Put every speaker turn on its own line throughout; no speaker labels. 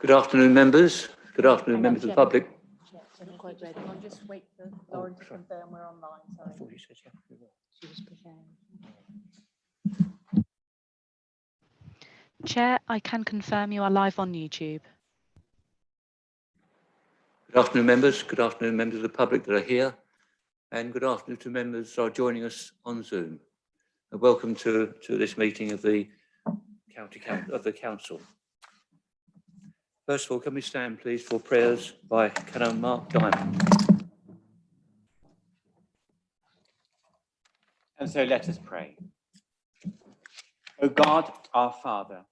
Good afternoon, members. Good afternoon, members of the public.
Not quite ready. I'll just wait for Lauren to confirm we're online. Sorry.
I thought you said you were.
She was preparing.
Chair, I can confirm you are live on YouTube.
Good afternoon, members. Good afternoon, members of the public that are here. And good afternoon to members who are joining us on Zoom. And welcome to this meeting of the Council. First of all, can we stand, please, for prayers by Canon Mark Diamond.
And so let us pray. O God, our Father,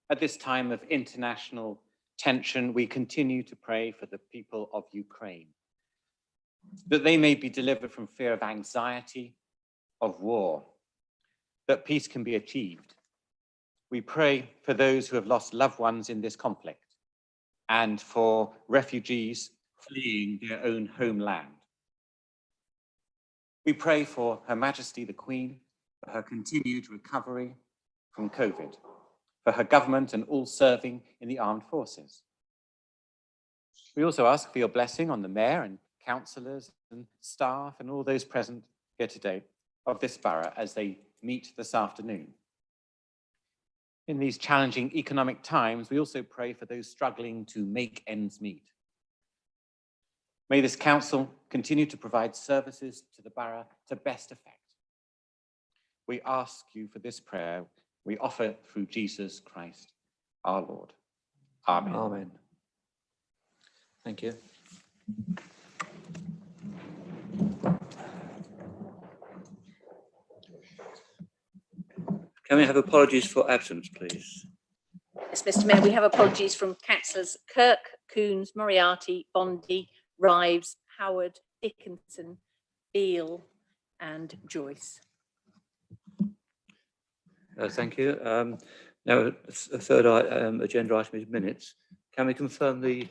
at this time of international tension, we continue to pray for the people of Ukraine, that they may be delivered from fear of anxiety, of war, that peace can be achieved. We pray for those who have lost loved ones in this conflict and for refugees fleeing their own homeland. We pray for Her Majesty the Queen, for her continued recovery from COVID, for her government and all serving in the armed forces. We also ask for your blessing on the mayor and councillors and staff and all those present here today of this borough as they meet this afternoon. In these challenging economic times, we also pray for those struggling to make ends meet. May this council continue to provide services to the borough to best effect. We ask you for this prayer. We offer through Jesus Christ, our Lord. Amen.
Amen. Thank you. Can we have apologies for absence, please?
Yes, Mr. Mayor, we have apologies from Councillors Kirk, Coons, Moriarty, Bondi, Rives, Howard, Dickinson, Beale and Joyce.
Thank you. Now, a third agenda item is minutes. Can we confirm the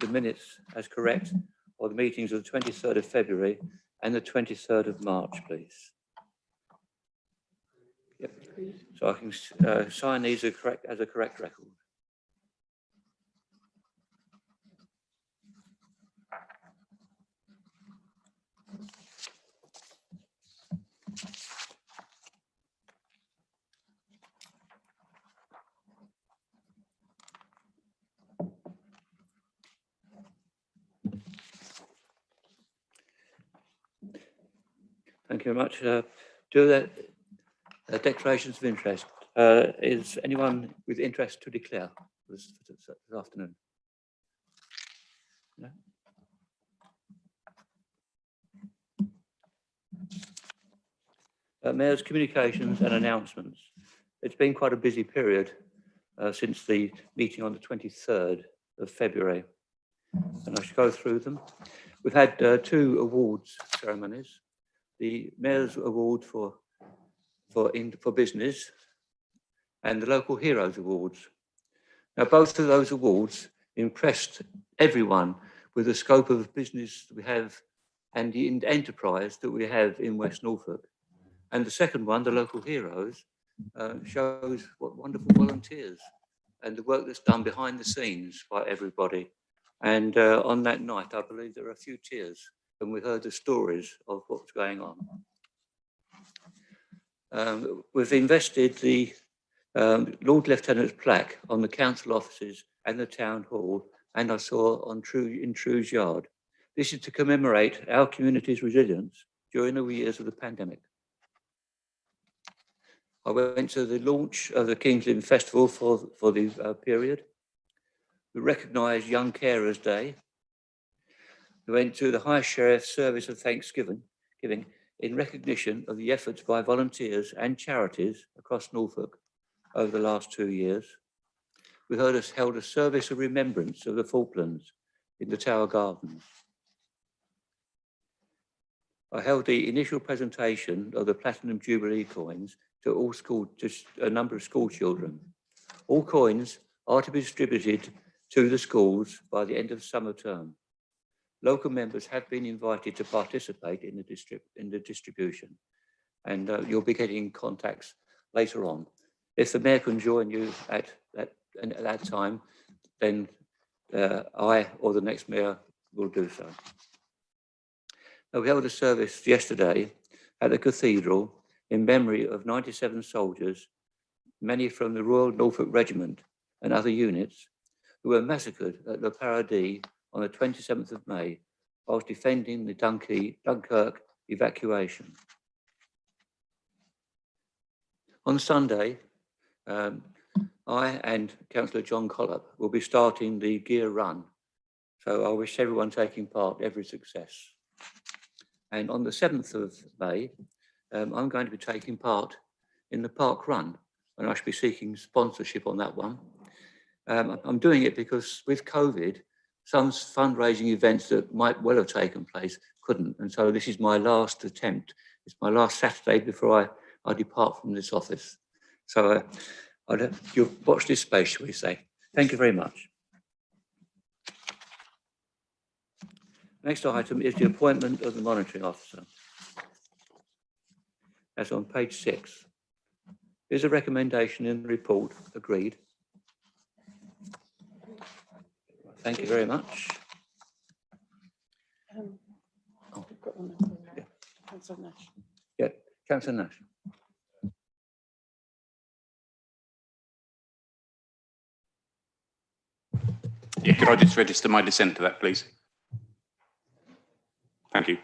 minutes as correct of the meetings of the 23rd of February and the 23rd of March, please? Yep. So I can sign these as a correct record. Thank you very much. Do that. Declarations of interest. Is anyone with interest to declare this afternoon? No? Mayor's communications and announcements. It's been quite a busy period since the meeting on the 23rd of February, and I should go through them. We've had two awards ceremonies. The Mayor's Award for Business and the Local Heroes Awards. Now, both of those awards impressed everyone with the scope of business that we have and the enterprise that we have in West Norfolk. And the second one, the Local Heroes, shows what wonderful volunteers and the work that's done behind the scenes by everybody. And on that night, I believe there were a few tears when we heard the stories of what's going on. We've invested the Lord Lieutenant's plaque on the council offices and the town hall, and I saw in True's yard. This is to commemorate our community's resilience during the years of the pandemic. I went to the launch of the King's Lynn Festival for the period. We recognised Young Carers Day. We went to the High Sheriff's Service of Thanksgiving in recognition of the efforts by volunteers and charities across Norfolk over the last 2 years. We held a service of remembrance of the Falklands in the Tower Gardens. I held the initial presentation of the Platinum Jubilee coins to a number of school children. All coins are to be distributed to the schools by the end of the summer term. Local members have been invited to participate in the distribution, and you'll be getting contacts later on. If the Mayor can join you at that time, then I or the next mayor will do so. Now, we held a service yesterday at the cathedral in memory of 97 soldiers, many from the Royal Norfolk Regiment and other units, who were massacred at Le Paradis on the 27th of May whilst defending the Dunkirk evacuation. On Sunday, I and Councillor John Collop will be starting the gear run. So I wish everyone taking part every success. And on the 7th of May, I'm going to be taking part in the park run, and I should be seeking sponsorship on that one. I'm doing it because with COVID, some fundraising events that might well have taken place couldn't. And so this is my last attempt. It's my last Saturday before I depart from this office. So you'll watch this space, shall we say. Thank you very much. Next item is the appointment of the monitoring officer. That's on page 6. Is a recommendation in the report agreed? Thank you very much. Yeah.
Councillor Nash.
Yeah, Councillor Nash.
Yeah, could I just register my dissent to that, please? Thank you.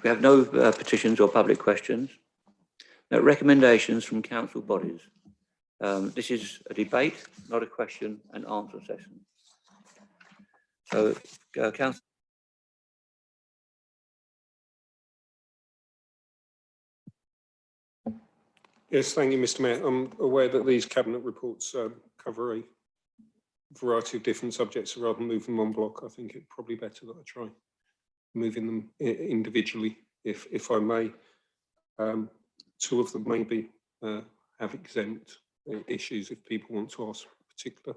We have no petitions or public questions. No recommendations from council bodies. This is a debate, not a question and answer session. So, Councillor.
Yes, thank you, Mr. Mayor. I'm aware that these cabinet reports cover a variety of different subjects. Rather than moving them en bloc, I think it's probably better that I try moving them individually, if I may. Two of them maybe have exempt issues if people want to ask particular.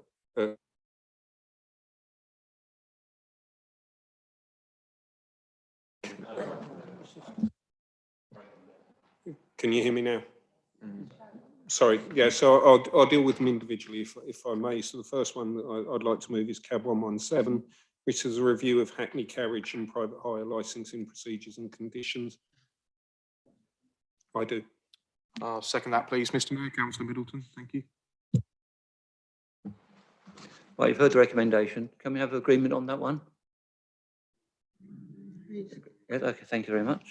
Can you hear me now? Sorry, yeah, so I'll deal with them individually if I may. So the first one that I'd like to move is CAB 117, which is a review of Hackney Carriage and private hire licensing procedures and conditions. I do.
I'll second that, please, Mr. Mayor. Councillor Middleton, thank you.
Right, you've heard the recommendation. Can we have agreement on that one? Yes, okay, thank you very much.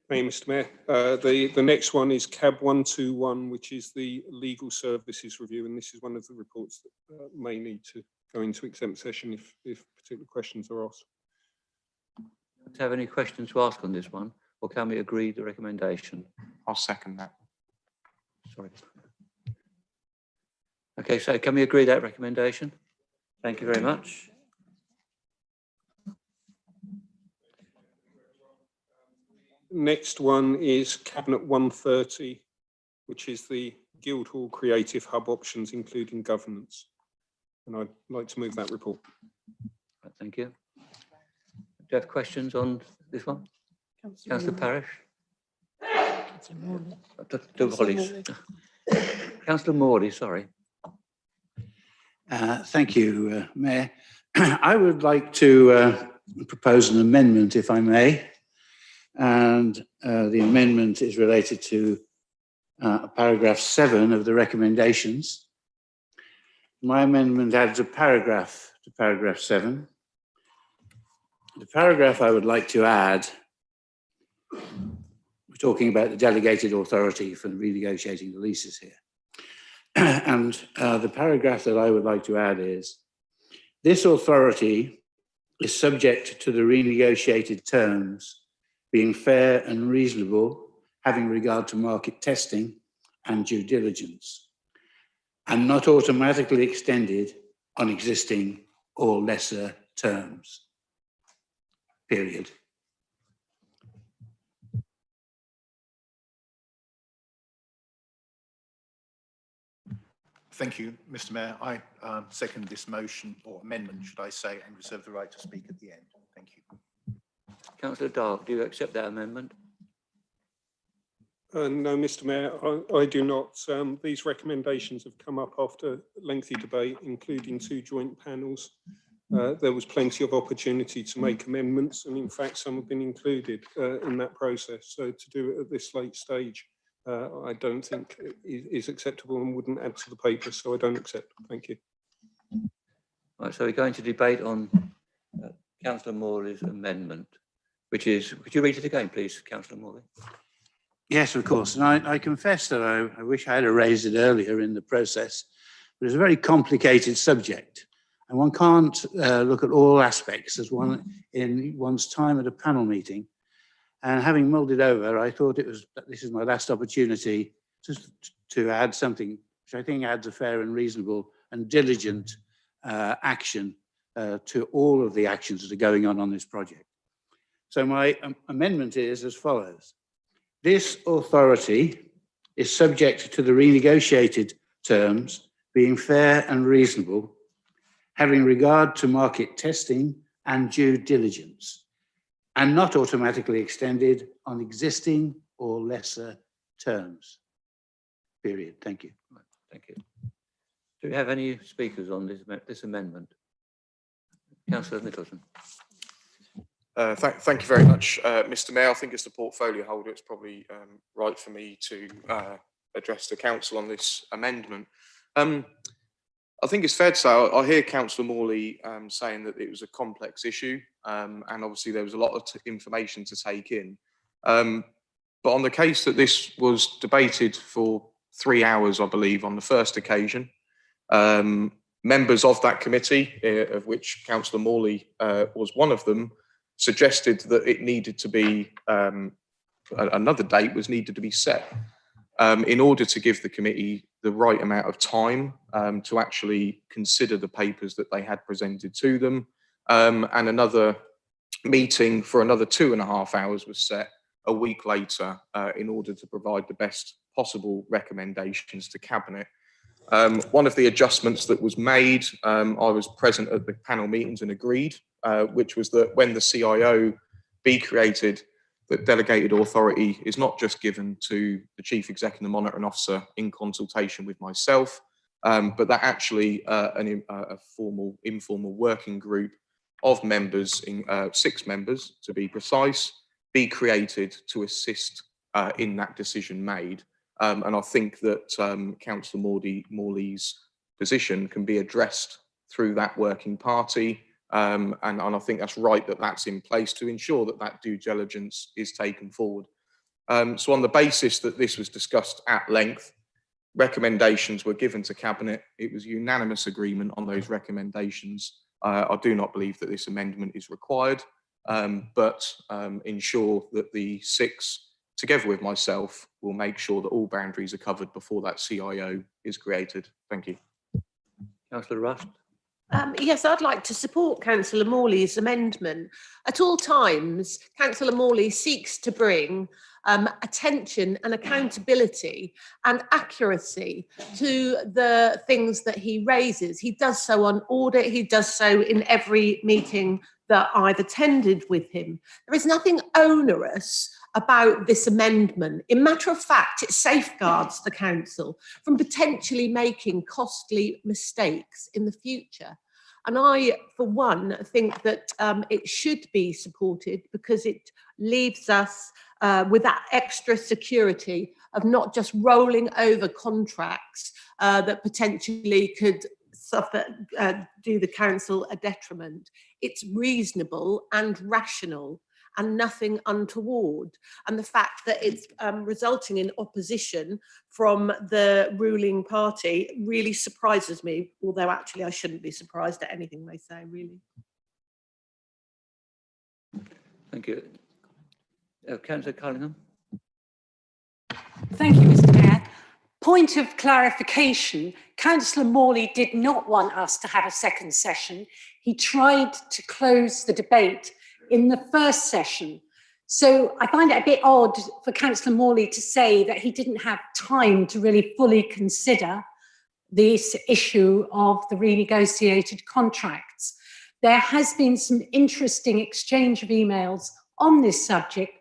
Thank you, Mr. Mayor. The next one is CAB 121, which is the legal services review, and this is one of the reports that may need to go into exempt session if particular questions are asked.
Do you have any questions to ask on this one, or can we agree the recommendation?
I'll second that.
Sorry. Okay, so can we agree that recommendation? Thank you very much.
Next one is Cabinet 130, which is the Guildhall Creative Hub options, including governance. And I'd like to move that report.
Right, thank you. Do you have questions on this one? Councillor Parish? Councillor Morley, sorry.
Thank you, Mayor. I would like to propose an amendment, if I may. And the amendment is related to paragraph 7 of the recommendations. My amendment adds a paragraph to paragraph 7. The paragraph I would like to add, we're talking about the delegated authority for renegotiating the leases here. And the paragraph that I would like to add is, this authority is subject to the renegotiated terms being fair and reasonable, having regard to market testing and due diligence, and not automatically extended on existing or lesser terms, period.
Thank you, Mr. Mayor. I second this motion, or amendment, should I say, and reserve the right to speak at the end. Thank you.
Councillor Dark, do you accept that amendment?
No, Mr. Mayor, I do not. These recommendations have come up after lengthy debate, including 2 joint panels. There was plenty of opportunity to make amendments, and in fact, some have been included in that process. So to do it at this late stage, I don't think is acceptable and wouldn't add to the paper, so I don't accept. Thank you.
Right, so we're going to debate on Councillor Morley's amendment, which is, could you read it again, please, Councillor Morley?
Yes, of course. And I confess that I wish I had raised it earlier in the process, but it's a very complicated subject. And one can't look at all aspects as one in one's time at a panel meeting. And having mulled it over, I thought this is my last opportunity to add something which I think adds a fair and reasonable and diligent action to all of the actions that are going on this project. So my amendment is as follows. This authority is subject to the renegotiated terms being fair and reasonable, having regard to market testing and due diligence, and not automatically extended on existing or lesser terms. Period. Thank you.
Thank you. Do we have any speakers on this amendment? Councillor Middleton.
Thank you very much, Mr. Mayor. I think as the portfolio holder, it's probably right for me to address the council on this amendment. I think it's fair to say, I hear Councillor Morley saying that it was a complex issue, and obviously there was a lot of information to take in. But on the case that this was debated for 3 hours, I believe, on the first occasion, members of that committee, of which Councillor Morley was one of them, suggested that it needed to be, another date was needed to be set in order to give the committee the right amount of time to actually consider the papers that they had presented to them. And another meeting for another 2.5 hours was set a week later in order to provide the best possible recommendations to Cabinet. One of the adjustments that was made, I was present at the panel meetings and agreed, which was that when the CIO be created, that delegated authority is not just given to the Chief Exec and the Monitoring Officer in consultation with myself, but that actually a formal, informal working group of members, 6 members to be precise, be created to assist in that decision made. And I think that Councillor Morley's position can be addressed through that working party. And I think that's right that that's in place to ensure that that due diligence is taken forward. So on the basis that this was discussed at length, recommendations were given to Cabinet. It was unanimous agreement on those recommendations. I do not believe that this amendment is required, but ensure that the 6, together with myself, will make sure that all boundaries are covered before that CIO is created. Thank you.
Councillor Rust.
Yes, I'd like to support Councillor Morley's amendment. At all times, Councillor Morley seeks to bring attention and accountability and accuracy to the things that he raises. He does so on audit, he does so in every meeting that I've attended with him. There is nothing onerous about this amendment. In matter of fact, it safeguards the council from potentially making costly mistakes in the future. And I, for one, think that it should be supported because it leaves us with that extra security of not just rolling over contracts that potentially could suffer, do the council a detriment. It's reasonable and rational and nothing untoward. And the fact that it's resulting in opposition from the ruling party really surprises me, although actually I shouldn't be surprised at anything they say, really.
Thank you. Councillor Cullingham.
Thank you, Mr. Mayor. Point of clarification, Councillor Morley did not want us to have a second session. He tried to close the debate in the first session. So I find it a bit odd for Councillor Morley to say that he didn't have time to really fully consider this issue of the renegotiated contracts. There has been some interesting exchange of emails on this subject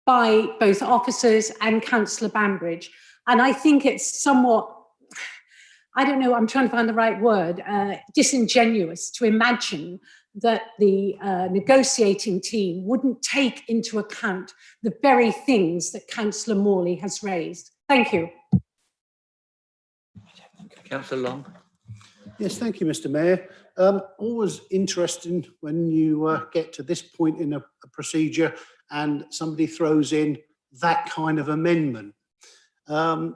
by both officers and Councillor Bambridge. And I think it's somewhat, I don't know, I'm trying to find the right word, disingenuous to imagine that the negotiating team wouldn't take into account the very things that Councillor Morley has raised. Thank you.
Councillor Long.
Yes, thank you, Mr. Mayor. Always interesting when you get to this point in a procedure and somebody throws in that kind of amendment. An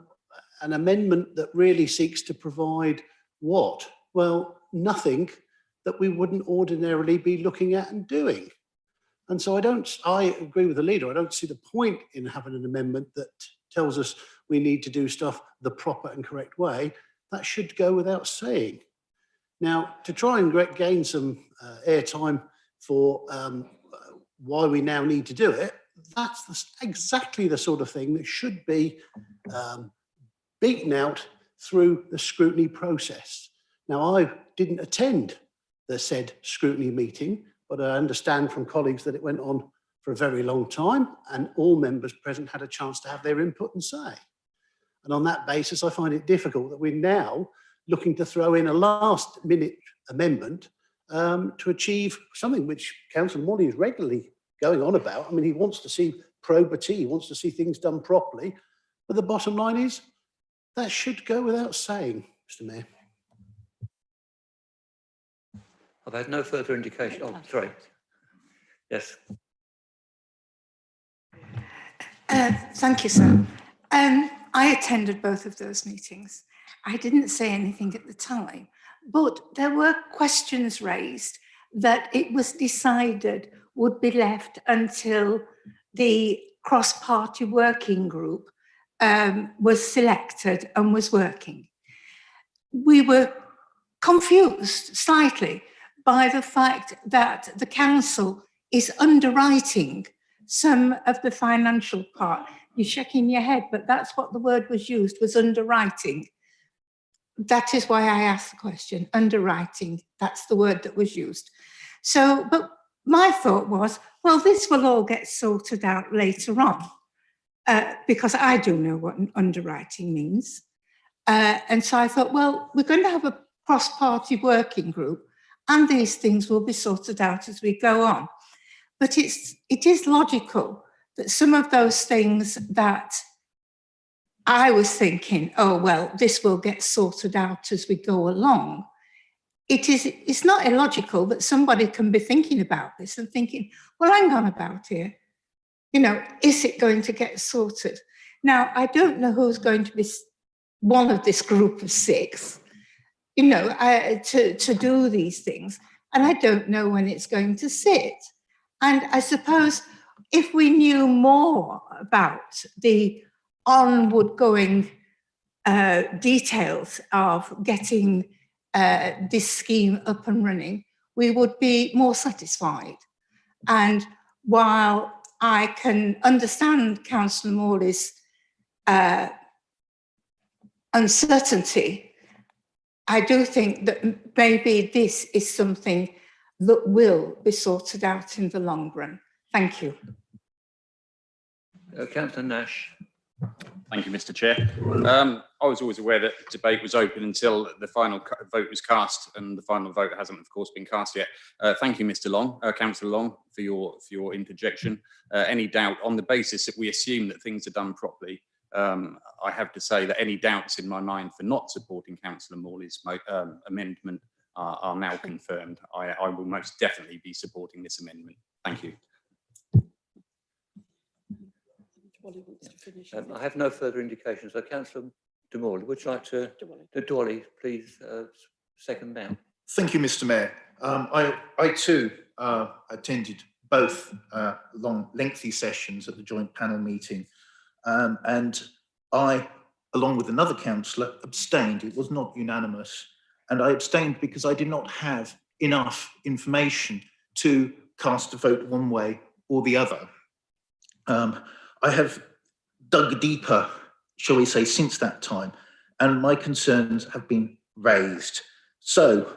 amendment that really seeks to provide what? Well, nothing that we wouldn't ordinarily be looking at and doing. And so I agree with the leader. I don't see the point in having an amendment that tells us we need to do stuff the proper and correct way. That should go without saying. Now, to try and gain some airtime for why we now need to do it, that's exactly the sort of thing that should be beaten out through the scrutiny process. Now, I didn't attend the said scrutiny meeting, but I understand from colleagues that it went on for a very long time and all members present had a chance to have their input and say. And on that basis, I find it difficult that we're now looking to throw in a last minute amendment to achieve something which Councillor Morley is regularly going on about. I mean, he wants to see probity, he wants to see things done properly, but the bottom line is that should go without saying, Mr. Mayor.
I've had no further indication. Oh, sorry. Yes.
Thank you, sir. I attended both of those meetings. I didn't say anything at the time, but there were questions raised that it was decided would be left until the cross-party working group was selected and was working. We were confused slightly by the fact that the council is underwriting some of the financial part. You're shaking your head, but that's what the word was used, was underwriting. That is why I asked the question, underwriting, that's the word that was used. So, but my thought was, well, this will all get sorted out later on, because I do know what underwriting means. And so I thought, well, we're going to have a cross-party working group and these things will be sorted out as we go on. But it is logical that some of those things that I was thinking, oh, well, this will get sorted out as we go along. It's not illogical that somebody can be thinking about this and thinking, well, hang on about here. You know, is it going to get sorted? Now, I don't know who's going to be one of this group of 6, you know, to do these things. And I don't know when it's going to sit. And I suppose if we knew more about the onward going details of getting this scheme up and running, we would be more satisfied. And while I can understand Councillor Morley's uncertainty, I do think that maybe this is something that will be sorted out in the long run. Thank you.
Councillor Nash.
Thank you, Mr. Chair. I was always aware that debate was open until the final vote was cast, and the final vote hasn't, of course, been cast yet. Thank you, Mr. Long, Councillor Long, for your interjection. Any doubt on the basis that we assume that things are done properly? I have to say that any doubts in my mind for not supporting Councillor Morley's amendment are now confirmed. I will most definitely be supporting this amendment. Thank you.
I have no further indications. So, Councillor de Morley, would you like to, Dwally, please second now?
Thank you, Mr. Mayor. I too attended both long, lengthy sessions at the joint panel meeting, and I, along with another councillor, abstained. It was not unanimous, and I abstained because I did not have enough information to cast a vote one way or the other. I have dug deeper, shall we say, since that time, and my concerns have been raised. So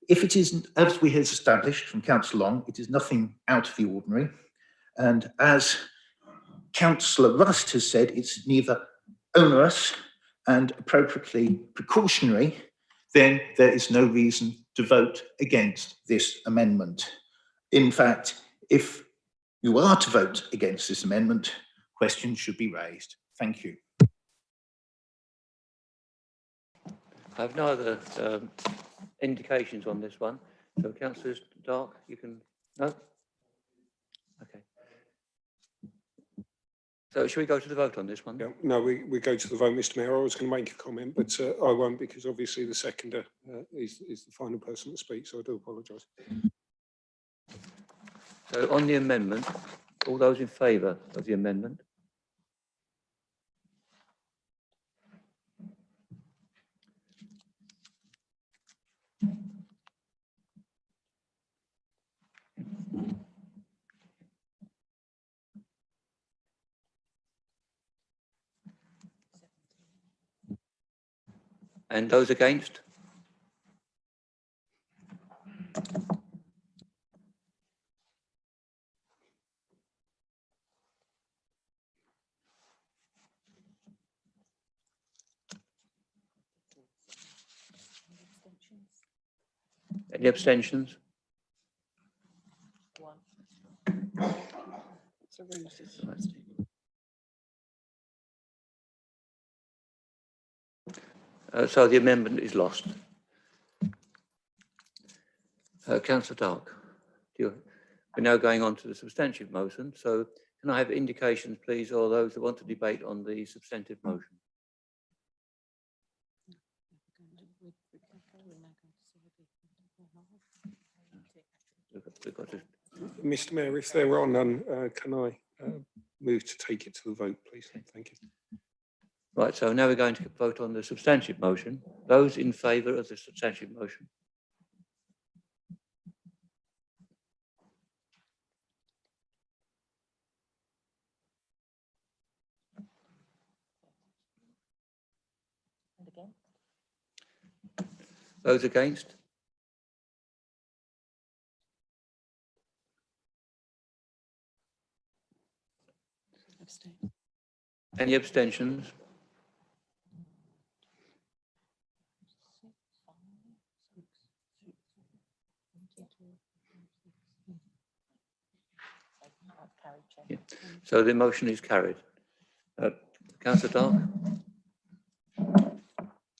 if it is, as we have established from Councillor Long, it is nothing out of the ordinary. And as Councillor Rust has said, it's neither onerous and appropriately precautionary, then there is no reason to vote against this amendment. In fact, if you are to vote against this amendment, questions should be raised. Thank you.
I have no other indications on this one. So, Councillor Dark, you can, no? Okay. So, should we go to the vote on this one?
Yeah, no, we go to the vote, Mr. Mayor. I was going to make a comment, but I won't, because obviously the seconder is the final person to speak, so I do apologise.
So, on the amendment, all those in favour of the amendment? And those against? Any abstentions? So the amendment is lost. Councillor Dark, we're now going on to the substantive motion. So can I have indications, please, or those that want to debate on the substantive motion? We've got to...
Mr. Mayor, if there are none, can I move to take it to the vote, please? Thank you.
Right, so now we're going to vote on the substantive motion. Those in favour of the substantive motion?
And again?
Those against?
Abstain.
Any abstentions? Yeah. So the motion is carried. Councillor Dark?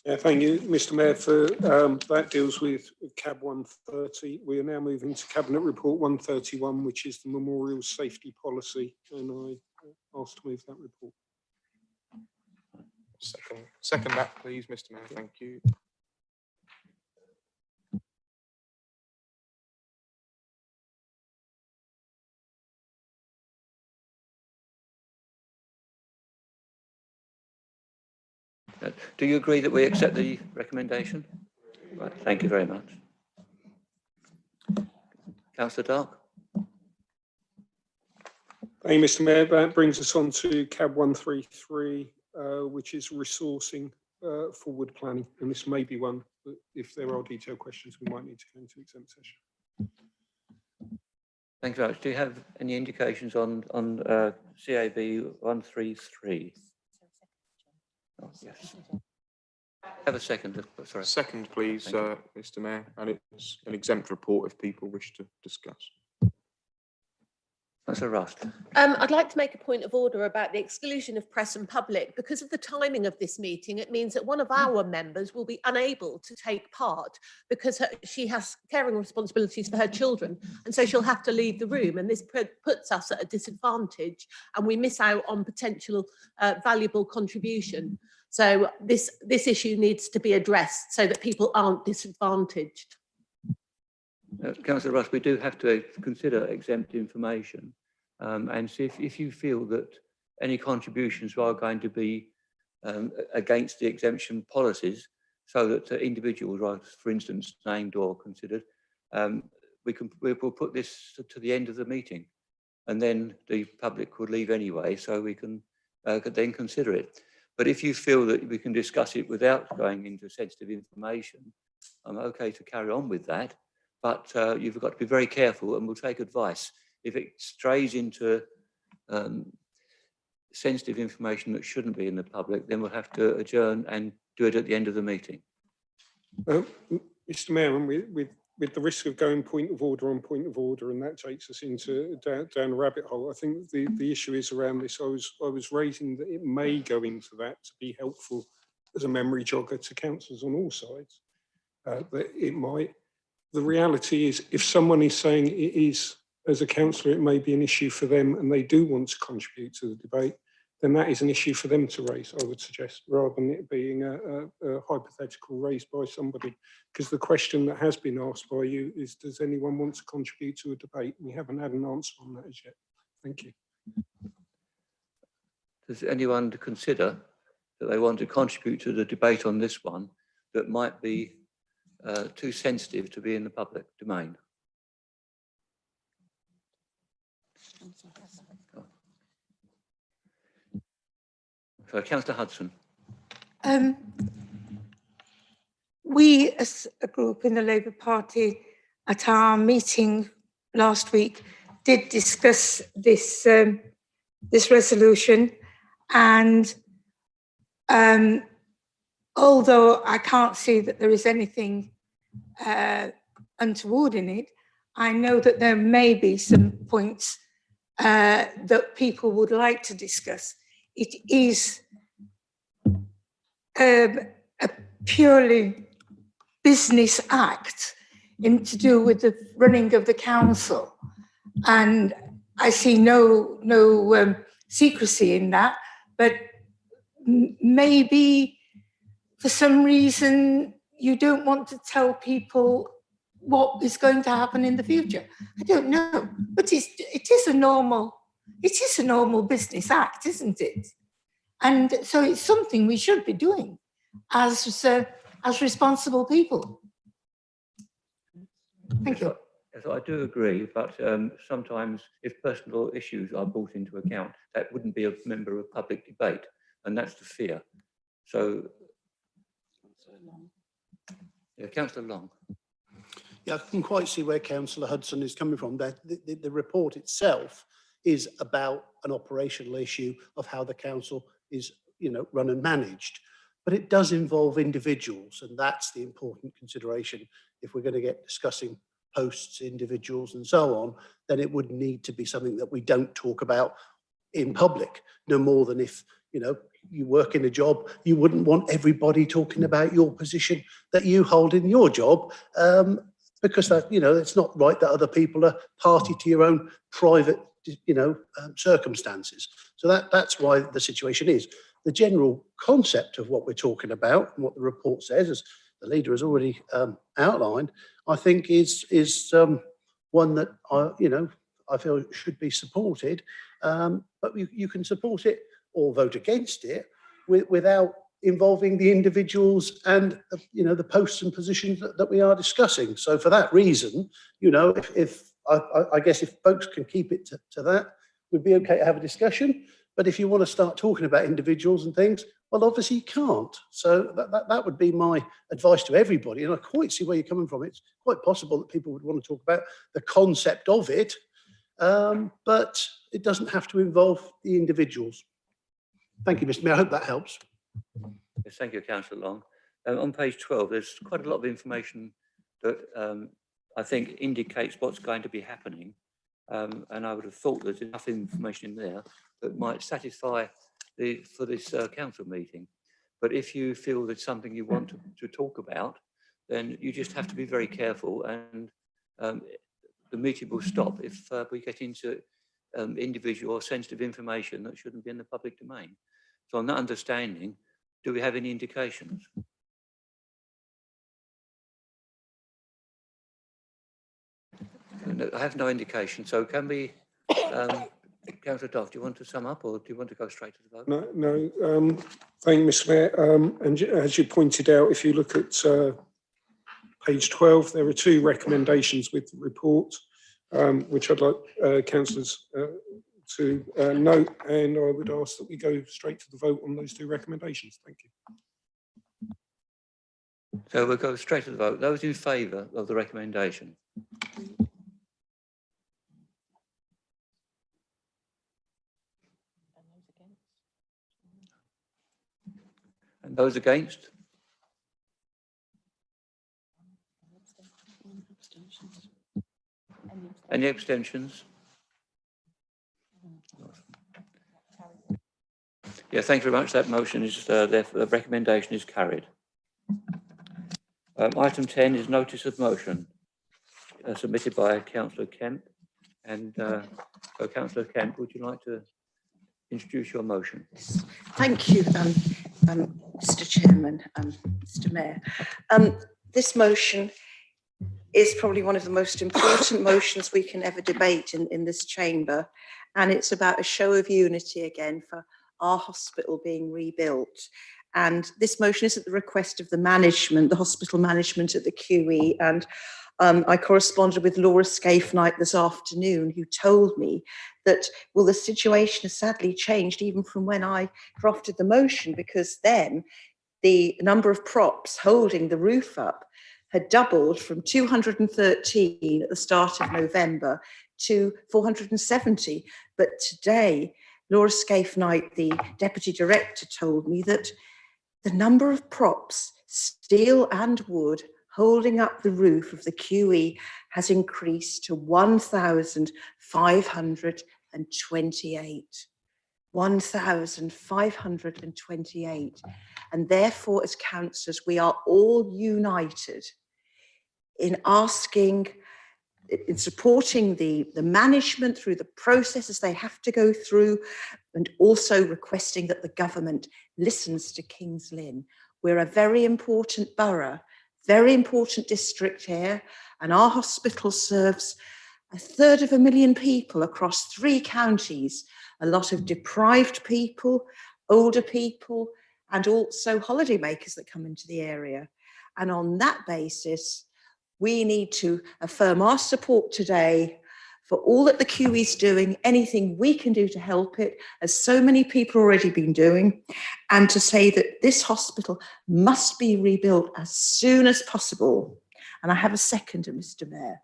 Yeah, thank you, Mr. Mayor, for that deals with CAB 130. We are now moving to Cabinet Report 131, which is the Memorial Safety Policy, and I ask to move that report.
Second that, please, Mr. Mayor. Thank you.
Do you agree that we accept the recommendation? Right, thank you very much. Councillor Dark?
Thank you, Mr. Mayor. That brings us on to CAB 133, which is resourcing forward planning. And this may be one that, if there are detailed questions, we might need to go into exempt session.
Thank you very much. Do you have any indications on CAB 133? Oh, yes. Have a second. Sorry.
Second, please, Mr. Mayor. And it's an exempt report if people wish to discuss.
Councillor Rust.
I'd like to make a point of order about the exclusion of press and public. Because of the timing of this meeting, it means that one of our members will be unable to take part because she has caring responsibilities for her children, and so she'll have to leave the room, and this puts us at a disadvantage and we miss out on potential valuable contribution. So this issue needs to be addressed so that people aren't disadvantaged.
Councillor Rust, we do have to consider exempt information and see if you feel that any contributions are going to be against the exemption policies, so that individuals, right, for instance, named or considered, we will put this to the end of the meeting, and then the public could leave anyway, so we can could then consider it. But if you feel that we can discuss it without going into sensitive information, I'm okay to carry on with that. But you've got to be very careful, and we'll take advice. If it strays into sensitive information that shouldn't be in the public, then we'll have to adjourn and do it at the end of the meeting.
Mr. Mayor, and with the risk of going point of order on point of order, and that takes us into down a rabbit hole. I think the issue is around this. I was raising that it may go into that to be helpful as a memory jogger to councillors on all sides. That it might. The reality is, if someone is saying it is, as a councillor, it may be an issue for them, and they do want to contribute to the debate, then that is an issue for them to raise, I would suggest, rather than it being a hypothetical raised by somebody. Because the question that has been asked by you is, does anyone want to contribute to a debate? We haven't had an answer on that as yet. Thank you.
Does anyone consider that they want to contribute to the debate on this one that might be too sensitive to be in the public domain? So, Councillor Hudson.
We, as a group in the Labour Party, at our meeting last week, did discuss this this resolution, and although I can't see that there is anything untoward in it, I know that there may be some points that people would like to discuss. It is a purely business act to do with the running of the council, and I see no secrecy in that. But maybe for some reason you don't want to tell people what is going to happen in the future. I don't know, but it is a normal business act, isn't it? And so it's something we should be doing as responsible people. Thank you.
Yes, I do agree, but sometimes if personal issues are brought into account, that wouldn't be a member of public debate, and that's the fear. So, yeah, Councillor Long.
Yeah, I can quite see where Councillor Hudson is coming from. The report itself is about an operational issue of how the council is, run and managed. But it does involve individuals, and that's the important consideration. If we're going to get discussing posts, individuals, and so on, then it would need to be something that we don't talk about in public, no more than if, you work in a job, you wouldn't want everybody talking about your position that you hold in your job, because that, it's not right that other people are party to your own private, circumstances. So that's why the situation is. The general concept of what we're talking about and what the report says, as the leader has already outlined, I think is one that I feel should be supported. But you can support it or vote against it without involving the individuals and the posts and positions that we are discussing. So for that reason, if I guess if folks can keep it to that, we'd be okay to have a discussion. But if you want to start talking about individuals and things, well, obviously you can't. So that would be my advice to everybody. And I quite see where you're coming from. It's quite possible that people would want to talk about the concept of it, but it doesn't have to involve the individuals. Thank you, Mr. Mayor. I hope that helps.
Yes, thank you, Councillor Long. On page 12, there's quite a lot of information that I think indicates what's going to be happening. And I would have thought there's enough information in there that might satisfy for this council meeting. But if you feel there's something you want to talk about, then you just have to be very careful, and the meeting will stop if we get into individual or sensitive information that shouldn't be in the public domain. So on that understanding, do we have any indications? No, I have no indication. So can we, Councillor Duff, do you want to sum up, or do you want to go straight to the vote?
No. Thank you, Mr. Mayor. And as you pointed out, if you look at page 12, there are 2 recommendations with the report, which I'd like councillors to note, and I would ask that we go straight to the vote on those two recommendations. Thank you.
So we'll go straight to the vote. Those in favour of the recommendation? And those against? Any abstentions? Yeah, thank you very much. That motion is, the recommendation is carried. Item 10 is notice of motion submitted by Councillor Kemp. And so Councillor Kemp, would you like to introduce your motion?
Thank you, Mr. Chairman, Mr. Mayor. This motion is probably one of the most important motions we can ever debate in this chamber, and it's about a show of unity again for our hospital being rebuilt. And this motion is at the request of the management, the hospital management at the QE, and I corresponded with Laura Scaife-Knight this afternoon, who told me that, well, the situation has sadly changed even from when I drafted the motion, because then the number of props holding the roof up had doubled from 213 at the start of November to 470. But today, Laura Scaife-Knight, the Deputy Director, told me that the number of props, steel and wood, holding up the roof of the QE has increased to 1,528. 1,528. And therefore, as councillors, we are all united in asking, in supporting the management through the processes they have to go through, and also requesting that the government listens to King's Lynn. We're a very important borough, very important district here, and our hospital serves 1/3 people across 3 counties, a lot of deprived people, older people, and also holidaymakers that come into the area. And on that basis, we need to affirm our support today for all that the QE is doing, anything we can do to help it, as so many people already been doing, and to say that this hospital must be rebuilt as soon as possible. And I have a second, Mr. Mayor.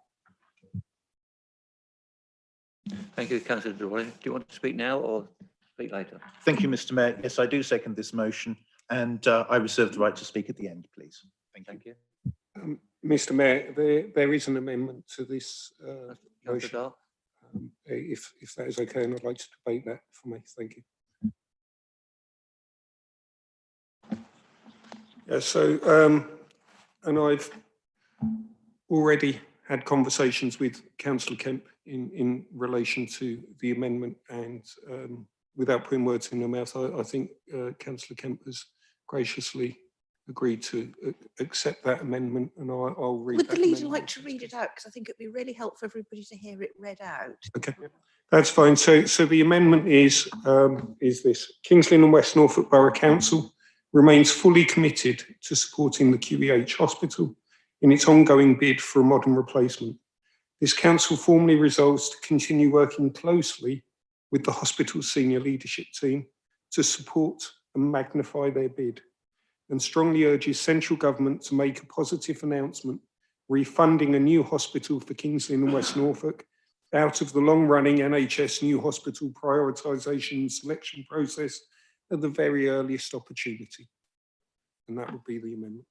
Thank you, Councillor Drawley. Do you want to speak now or speak later?
Thank you, Mr. Mayor. Yes, I do second this motion, and I reserve the right to speak at the end, please. Thank you.
Mr. Mayor, there is an amendment to this motion. If that is okay, and I'd like to debate that for me. Thank you. Yeah, so, and I've already had conversations with Councillor Kemp in relation to the amendment, and without putting words in her mouth, I think Councillor Kemp has graciously agreed to accept that amendment, and I'll read.
Would the leader like to read it out? Because I think it'd be really helpful for everybody to hear it read out.
Okay, that's fine. So the amendment is this: King's Lynn and West Norfolk Borough Council remains fully committed to supporting the QEH Hospital in its ongoing bid for a modern replacement. This council formally resolves to continue working closely with the hospital's senior leadership team to support and magnify their bid, and strongly urges central government to make a positive announcement refunding a new hospital for King's Lynn and West Norfolk out of the long-running NHS new hospital prioritisation and selection process at the very earliest opportunity. And that would be the amendment.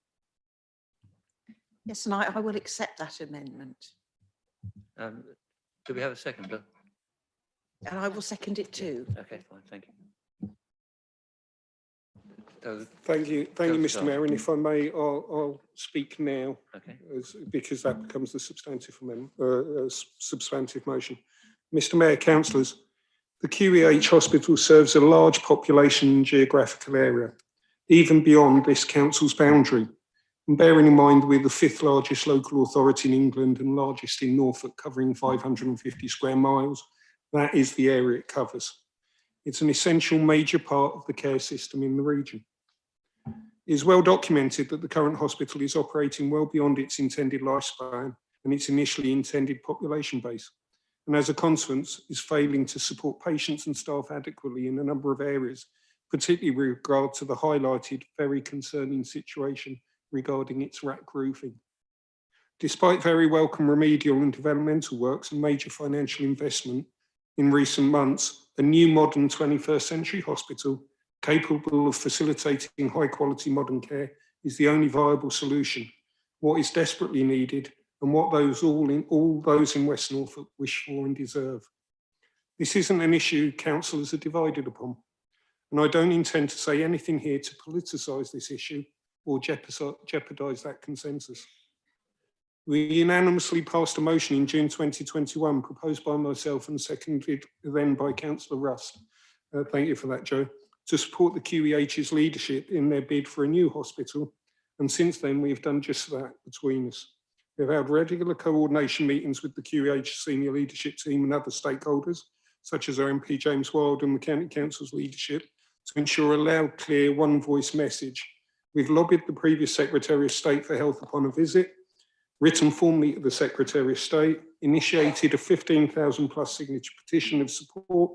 Yes, and I will accept that amendment.
Do we have a seconder?
And I will second it too.
Okay, fine, thank you. So,
thank you, Mr. Mayor. And if I may, I'll speak now,
okay,
because that becomes the substantive amendment, substantive motion. Mr. Mayor, councillors, the QEH Hospital serves a large population and geographical area, even beyond this council's boundary. And bearing in mind we're the 5th largest local authority in England and largest in Norfolk, covering 550 square miles, that is the area it covers. It's an essential major part of the care system in the region. It is well documented that the current hospital is operating well beyond its intended lifespan and its initially intended population base. and as a consequence is failing to support patients and staff adequately in a number of areas, particularly with regard to the highlighted very concerning situation regarding its rack roofing. Despite very welcome remedial and developmental works and major financial investment in recent months, a new modern 21st century hospital capable of facilitating high quality modern care is the only viable solution, what is desperately needed and what all those in West Norfolk wish for and deserve. This isn't an issue councillors are divided upon, and I don't intend to say anything here to politicise this issue or jeopardise that consensus. We unanimously passed a motion in June 2021, proposed by myself and seconded then by Councillor Rust. Thank you for that, Joe, to support the QEH's leadership in their bid for a new hospital. And since then, we've done just that between us. We've held regular coordination meetings with the QEH senior leadership team and other stakeholders, such as our MP James Wild and the County Council's leadership, to ensure a loud, clear, one voice message. We've lobbied the previous Secretary of State for Health upon a visit, written formally to the Secretary of State, initiated a 15,000 plus signature petition of support,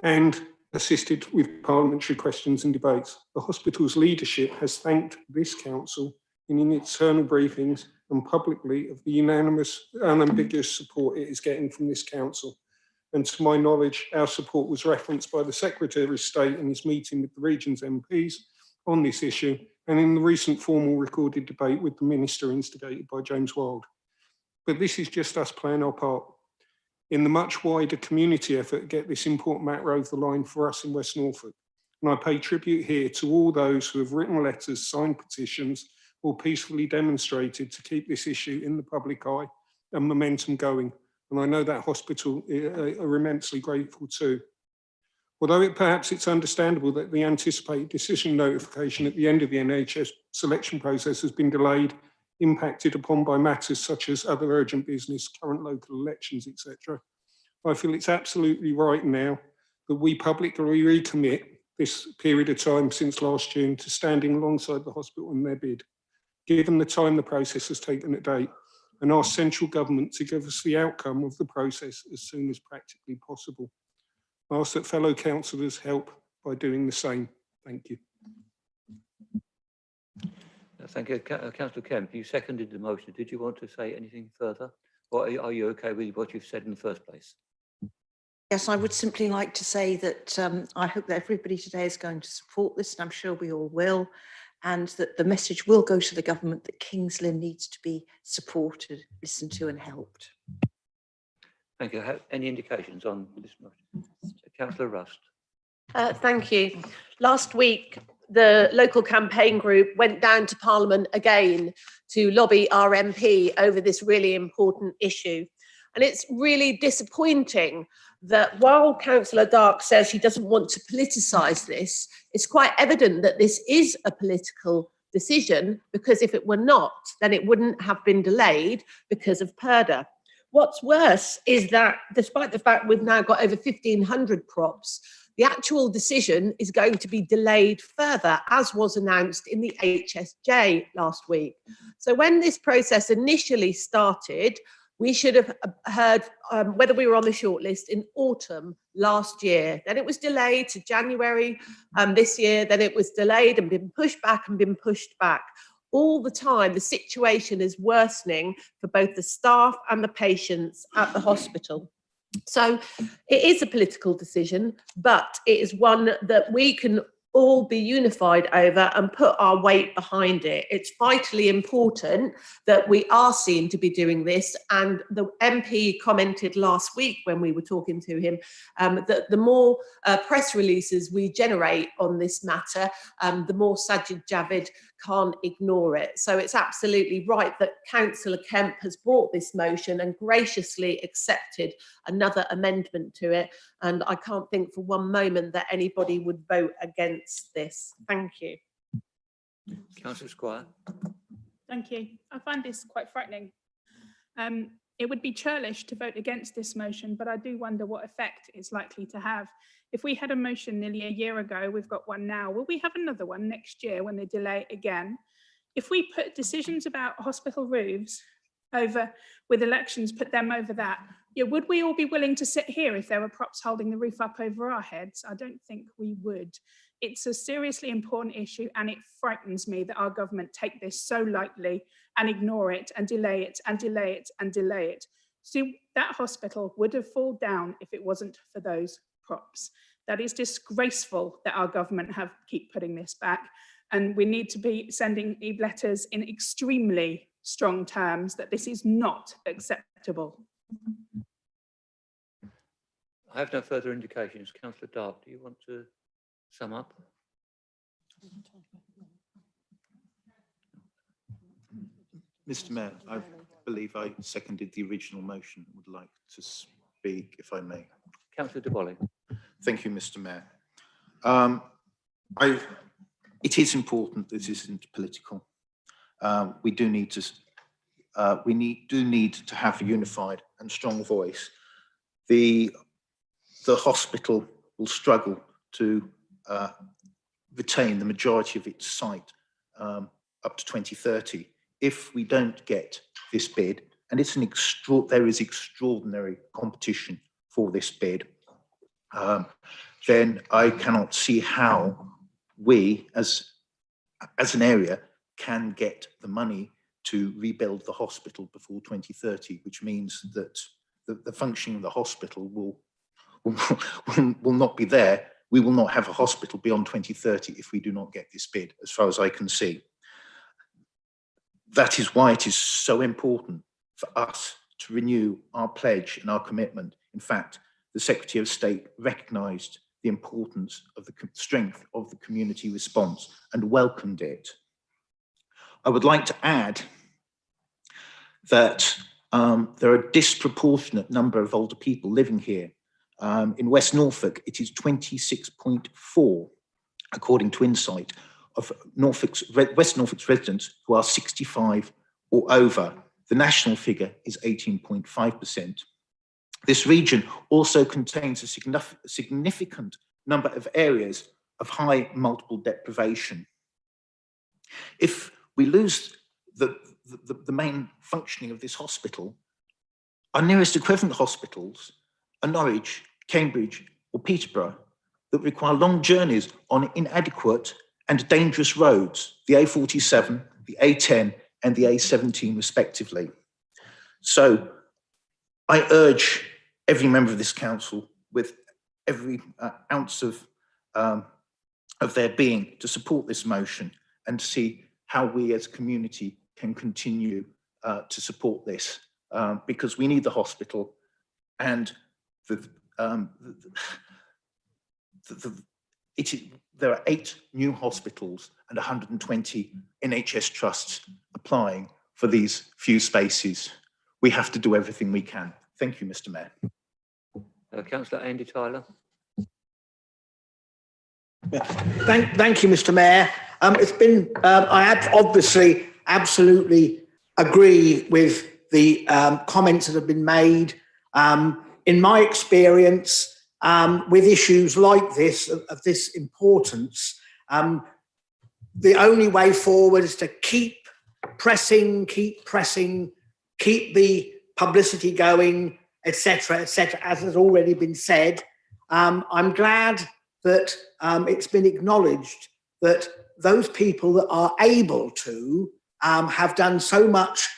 and assisted with parliamentary questions and debates. The hospital's leadership has thanked this council in internal briefings and publicly of the unanimous, unambiguous support it is getting from this council. And to my knowledge, our support was referenced by the Secretary of State in his meeting with the region's MPs on this issue, and in the recent formal recorded debate with the Minister instigated by James Wild. But this is just us playing our part in the much wider community effort to get this important matter over the line for us in West Norfolk. And I pay tribute here to all those who have written letters, signed petitions, or peacefully demonstrated to keep this issue in the public eye and momentum going. And I know that hospital are immensely grateful too. Although perhaps it's understandable that the anticipated decision notification at the end of the NHS selection process has been delayed, impacted upon by matters such as other urgent business, current local elections, etc. I feel it's absolutely right now that we publicly recommit this period of time since last June to standing alongside the hospital in their bid, given the time the process has taken to date, and ask central government to give us the outcome of the process as soon as practically possible. I ask that fellow councillors help by doing the same. Thank you.
Thank you. Councillor Kemp, you seconded the motion. Did you want to say anything further? Or are you okay with what you've said in the first place?
Yes, I would simply like to say that I hope that everybody today is going to support this, and I'm sure we all will, and that the message will go to the government that Kings Lynn needs to be supported, listened to and helped.
Thank you. Any indications on this motion? Councillor Rust.
Thank you. Last week, the local campaign group went down to Parliament again to lobby our MP over this really important issue. And it's really disappointing that while Councillor Dark says he doesn't want to politicise this, it's quite evident that this is a political decision, because if it were not, then it wouldn't have been delayed because of PERDA. What's worse is that despite the fact we've now got over 1,500 props, the actual decision is going to be delayed further, as was announced in the HSJ last week. So when this process initially started, we should have heard whether we were on the shortlist in autumn last year. Then it was delayed to January this year. Then it was delayed and been pushed back and been pushed back. All the time, the situation is worsening for both the staff and the patients at the hospital. So it is a political decision, but it is one that we can all be unified over and put our weight behind it. It's vitally important that we are seen to be doing this. And the MP commented last week when we were talking to him that the more press releases we generate on this matter, the more Sajid Javid can't ignore it. So it's absolutely right that Councillor Kemp has brought this motion and graciously accepted another amendment to it. And I can't think for one moment that anybody would vote against this. Thank you.
Councillor Squire.
Thank you. I find this quite frightening. It would be churlish to vote against this motion, but I do wonder what effect it's likely to have. If we had a motion nearly a year ago, we've got one now. Will we have another one next year when they delay again? If we put decisions about hospital roofs over with elections, put them over that, Yeah, would we all be willing to sit here if there were props holding the roof up over our heads? I don't think we would. It's a seriously important issue, and it frightens me that our government take this so lightly and ignore it and delay it and delay it and delay it. So that hospital would have fallen down if it wasn't for those props. That is disgraceful that our government keep putting this back, and we need to be sending letters in extremely strong terms that this is not acceptable.
I have no further indications. Councillor Dart, do you want to sum up?
Mr. Mayor, I believe I seconded the original motion. Would like to speak, if I may.
Councillor De Bolle.
Thank you, Mr. Mayor. It is important that this isn't political. We do need to have a unified and strong voice. The hospital will struggle to retain the majority of its site up to 2030 if we don't get this bid, and there is extraordinary competition for this bid. Then I cannot see how we, as an area, can get the money to rebuild the hospital before 2030, which means that the functioning of the hospital will not be there. We will not have a hospital beyond 2030 if we do not get this bid, as far as I can see. That is why it is so important for us to renew our pledge and our commitment. In fact, the Secretary of State recognised the importance of the strength of the community response and welcomed it. I would like to add that there are a disproportionate number of older people living here. In West Norfolk, it is 26.4, according to Insight, of West Norfolk's residents who are 65 or over. The national figure is 18.5%. This region also contains a significant number of areas of high multiple deprivation. If we lose the main functioning of this hospital, our nearest equivalent hospitals are Norwich, Cambridge, or Peterborough, that require long journeys on inadequate and dangerous roads, the A47, the A10, and the A17 respectively. So I urge every member of this council, with every ounce of their being, to support this motion and to see how we as a community can continue to support this, because we need the hospital, and there are 8 new hospitals and 120 NHS trusts applying for these few spaces. We have to do everything we can. Thank you, Mr. Mayor.
Councillor Andy Tyler.
Thank you, Mr. Mayor. It's been, I obviously absolutely agree with the comments that have been made. In my experience, with issues like this, of this importance, the only way forward is to keep pressing, keep the publicity going, etc., as has already been said. I'm glad that it's been acknowledged that those people that are able to have done so much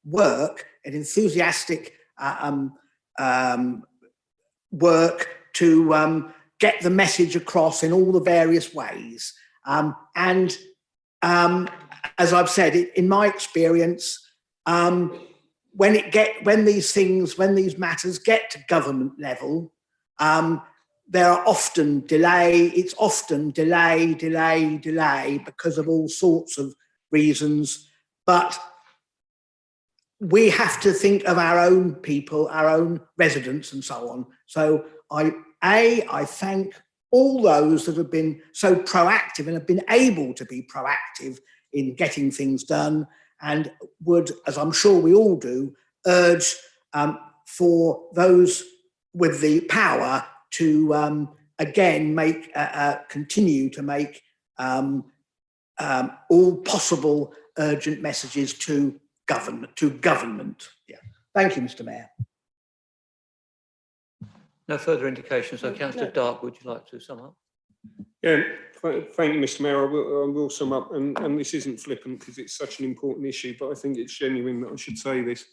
work and enthusiastic work to get the message across in all the various ways. And as I've said, in my experience, when these matters get to government level, there are often it's often delay because of all sorts of reasons. But we have to think of our own people, our own residents and so on. So I thank all those that have been so proactive and have been able to be proactive in getting things done, and would, as I'm sure we all do, urge for those with the power to again continue to make all possible urgent messages to government. Yeah, Thank you, Mr. Mayor.
No further indications. So,
No,
Councillor
no.
Dark, would you like to sum up?
Yeah, thank you, Mr. Mayor. I will sum up, and this isn't flippant because it's such an important issue, but I think it's genuine that I should say this.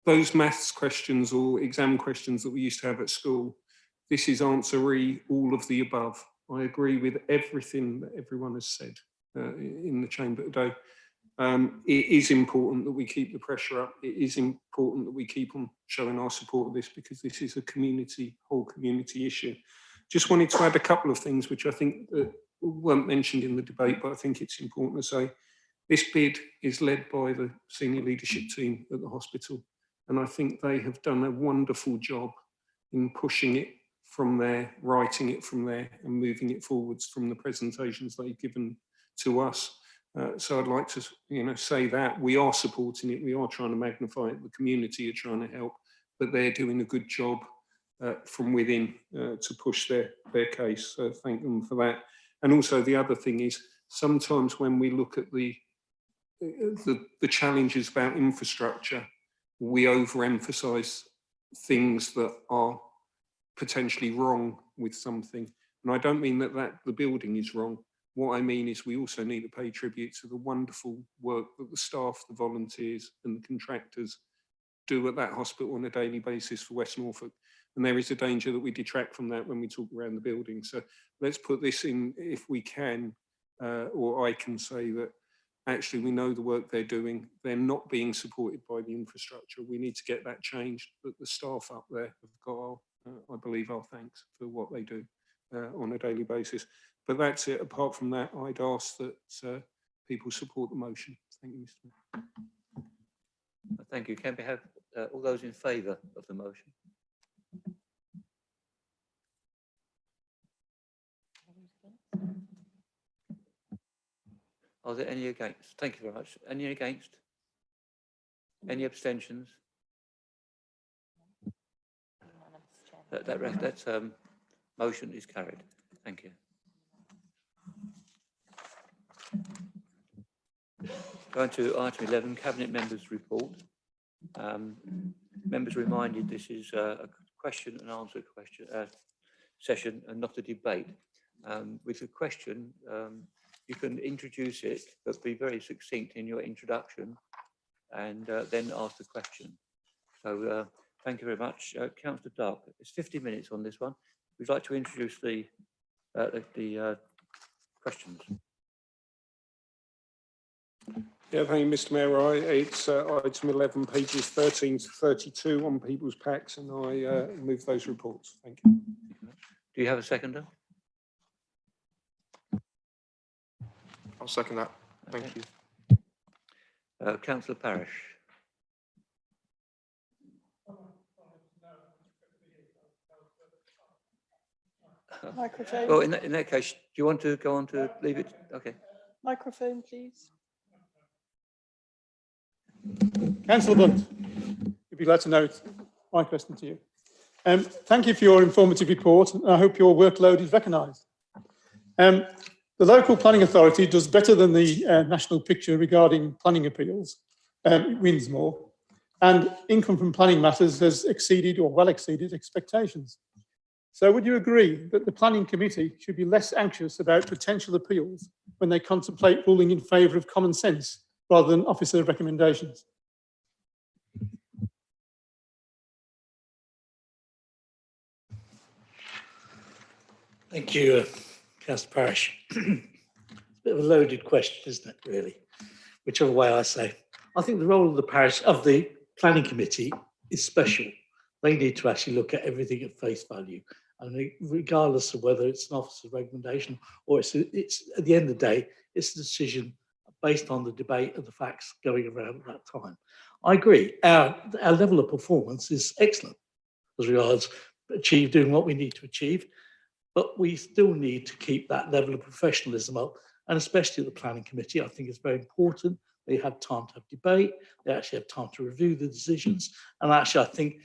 Those maths questions or exam questions that we used to have at school, this is answer E, all of the above. I agree with everything that everyone has said in the chamber today. It is important that we keep the pressure up. It is important that we keep on showing our support of this because this is a whole community issue. Just wanted to add a couple of things which I think weren't mentioned in the debate, but I think it's important to say. This bid is led by the senior leadership team at the hospital, and I think they have done a wonderful job in pushing it from there, writing it from there, and moving it forwards from the presentations they've given to us. So I'd like to, say that we are supporting it. We are trying to magnify it. The community are trying to help, but they're doing a good job from within to push their case. So thank them for that. And also the other thing is sometimes when we look at the challenges about infrastructure, we overemphasize things that are potentially wrong with something. And I don't mean that the building is wrong. What I mean is we also need to pay tribute to the wonderful work that the staff, the volunteers and the contractors do at that hospital on a daily basis for West Norfolk. And there is a danger that we detract from that when we talk around the building. So let's put this in, if we can, or I can say that actually we know the work they're doing. They're not being supported by the infrastructure. We need to get that changed, but the staff up there have got, I believe, our thanks for what they do on a daily basis. But that's it. Apart from that, I'd ask that people support the motion. Thank you, Mr. Mayor.
Thank you. Can we have all those in favour of the motion? Are there any against? Thank you very much. Any against? Any abstentions? That motion is carried. Thank you. Going to item 11, Cabinet Members' Report. Members reminded this is a question and answer session and not a debate. With a question, you can introduce it, but be very succinct in your introduction and then ask the question. So thank you very much. Councillor Dark, it's 50 minutes on this one. We'd like to introduce the questions.
Yeah, thank you, Mr. Mayor. It's item 11, pages 13 to 32 on people's packs, and I move those reports. Thank you.
Do you have a seconder?
I'll second that. Thank you.
Councillor Parish.
Microphone.
Well, in that case, do you want to go on to leave it? Okay.
Microphone, please.
Councillor Bunt, you'd be glad to know it's my question to you. Thank you for your informative report, and I hope your workload is recognised. The local planning authority does better than the national picture regarding planning appeals. It wins more, and income from planning matters has exceeded or well exceeded expectations. So would you agree that the planning committee should be less anxious about potential appeals when they contemplate ruling in favour of common sense rather than officer recommendations?
Thank you, Councillor Parish. It's a bit of a loaded question, isn't it, really? Whichever way I say. I think the role of the planning committee is special. They need to actually look at everything at face value. And regardless of whether it's an officer's recommendation or it's at the end of the day, it's a decision based on the debate and the facts going around at that time. I agree. Our level of performance is excellent as regards doing what we need to achieve, but we still need to keep that level of professionalism up, and especially the planning committee. I think it's very important. They have time to have debate. They actually have time to review the decisions. And actually, I think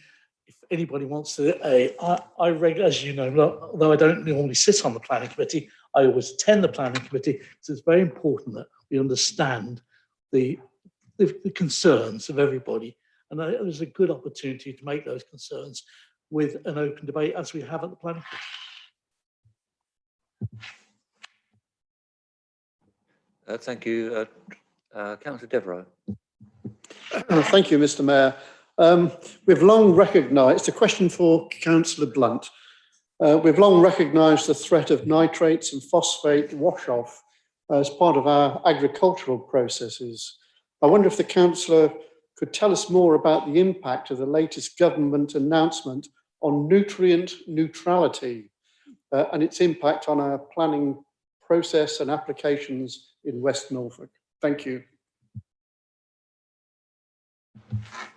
if anybody wants to, as you know, although I don't normally sit on the planning committee, I always attend the planning committee because it's very important that we understand the concerns of everybody
And there's a good opportunity to make those concerns with an open debate as we have at the planning board.
Thank you. Councillor Devereux.
Thank you, Mr. Mayor. We've long recognised, it's a question for Councillor Blunt. We've long recognised the threat of nitrates and phosphate wash-off as part of our agricultural processes. I wonder if the councillor could tell us more about the impact of the latest government announcement on nutrient neutrality and its impact on our planning process and applications in West Norfolk. Thank you.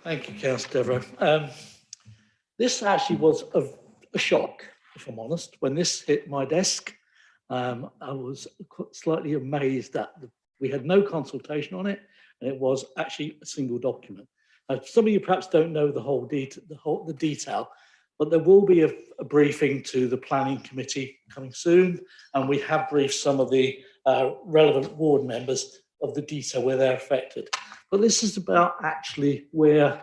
Thank you, Councillor Devereux. This actually was a shock, if I'm honest. When this hit my desk, I was slightly amazed that we had no consultation on it, and it was actually a single document. Some of you perhaps don't know the detail, but there will be a briefing to the planning committee coming soon, and we have briefed some of the relevant ward members of the detail where they're affected. But this is about actually where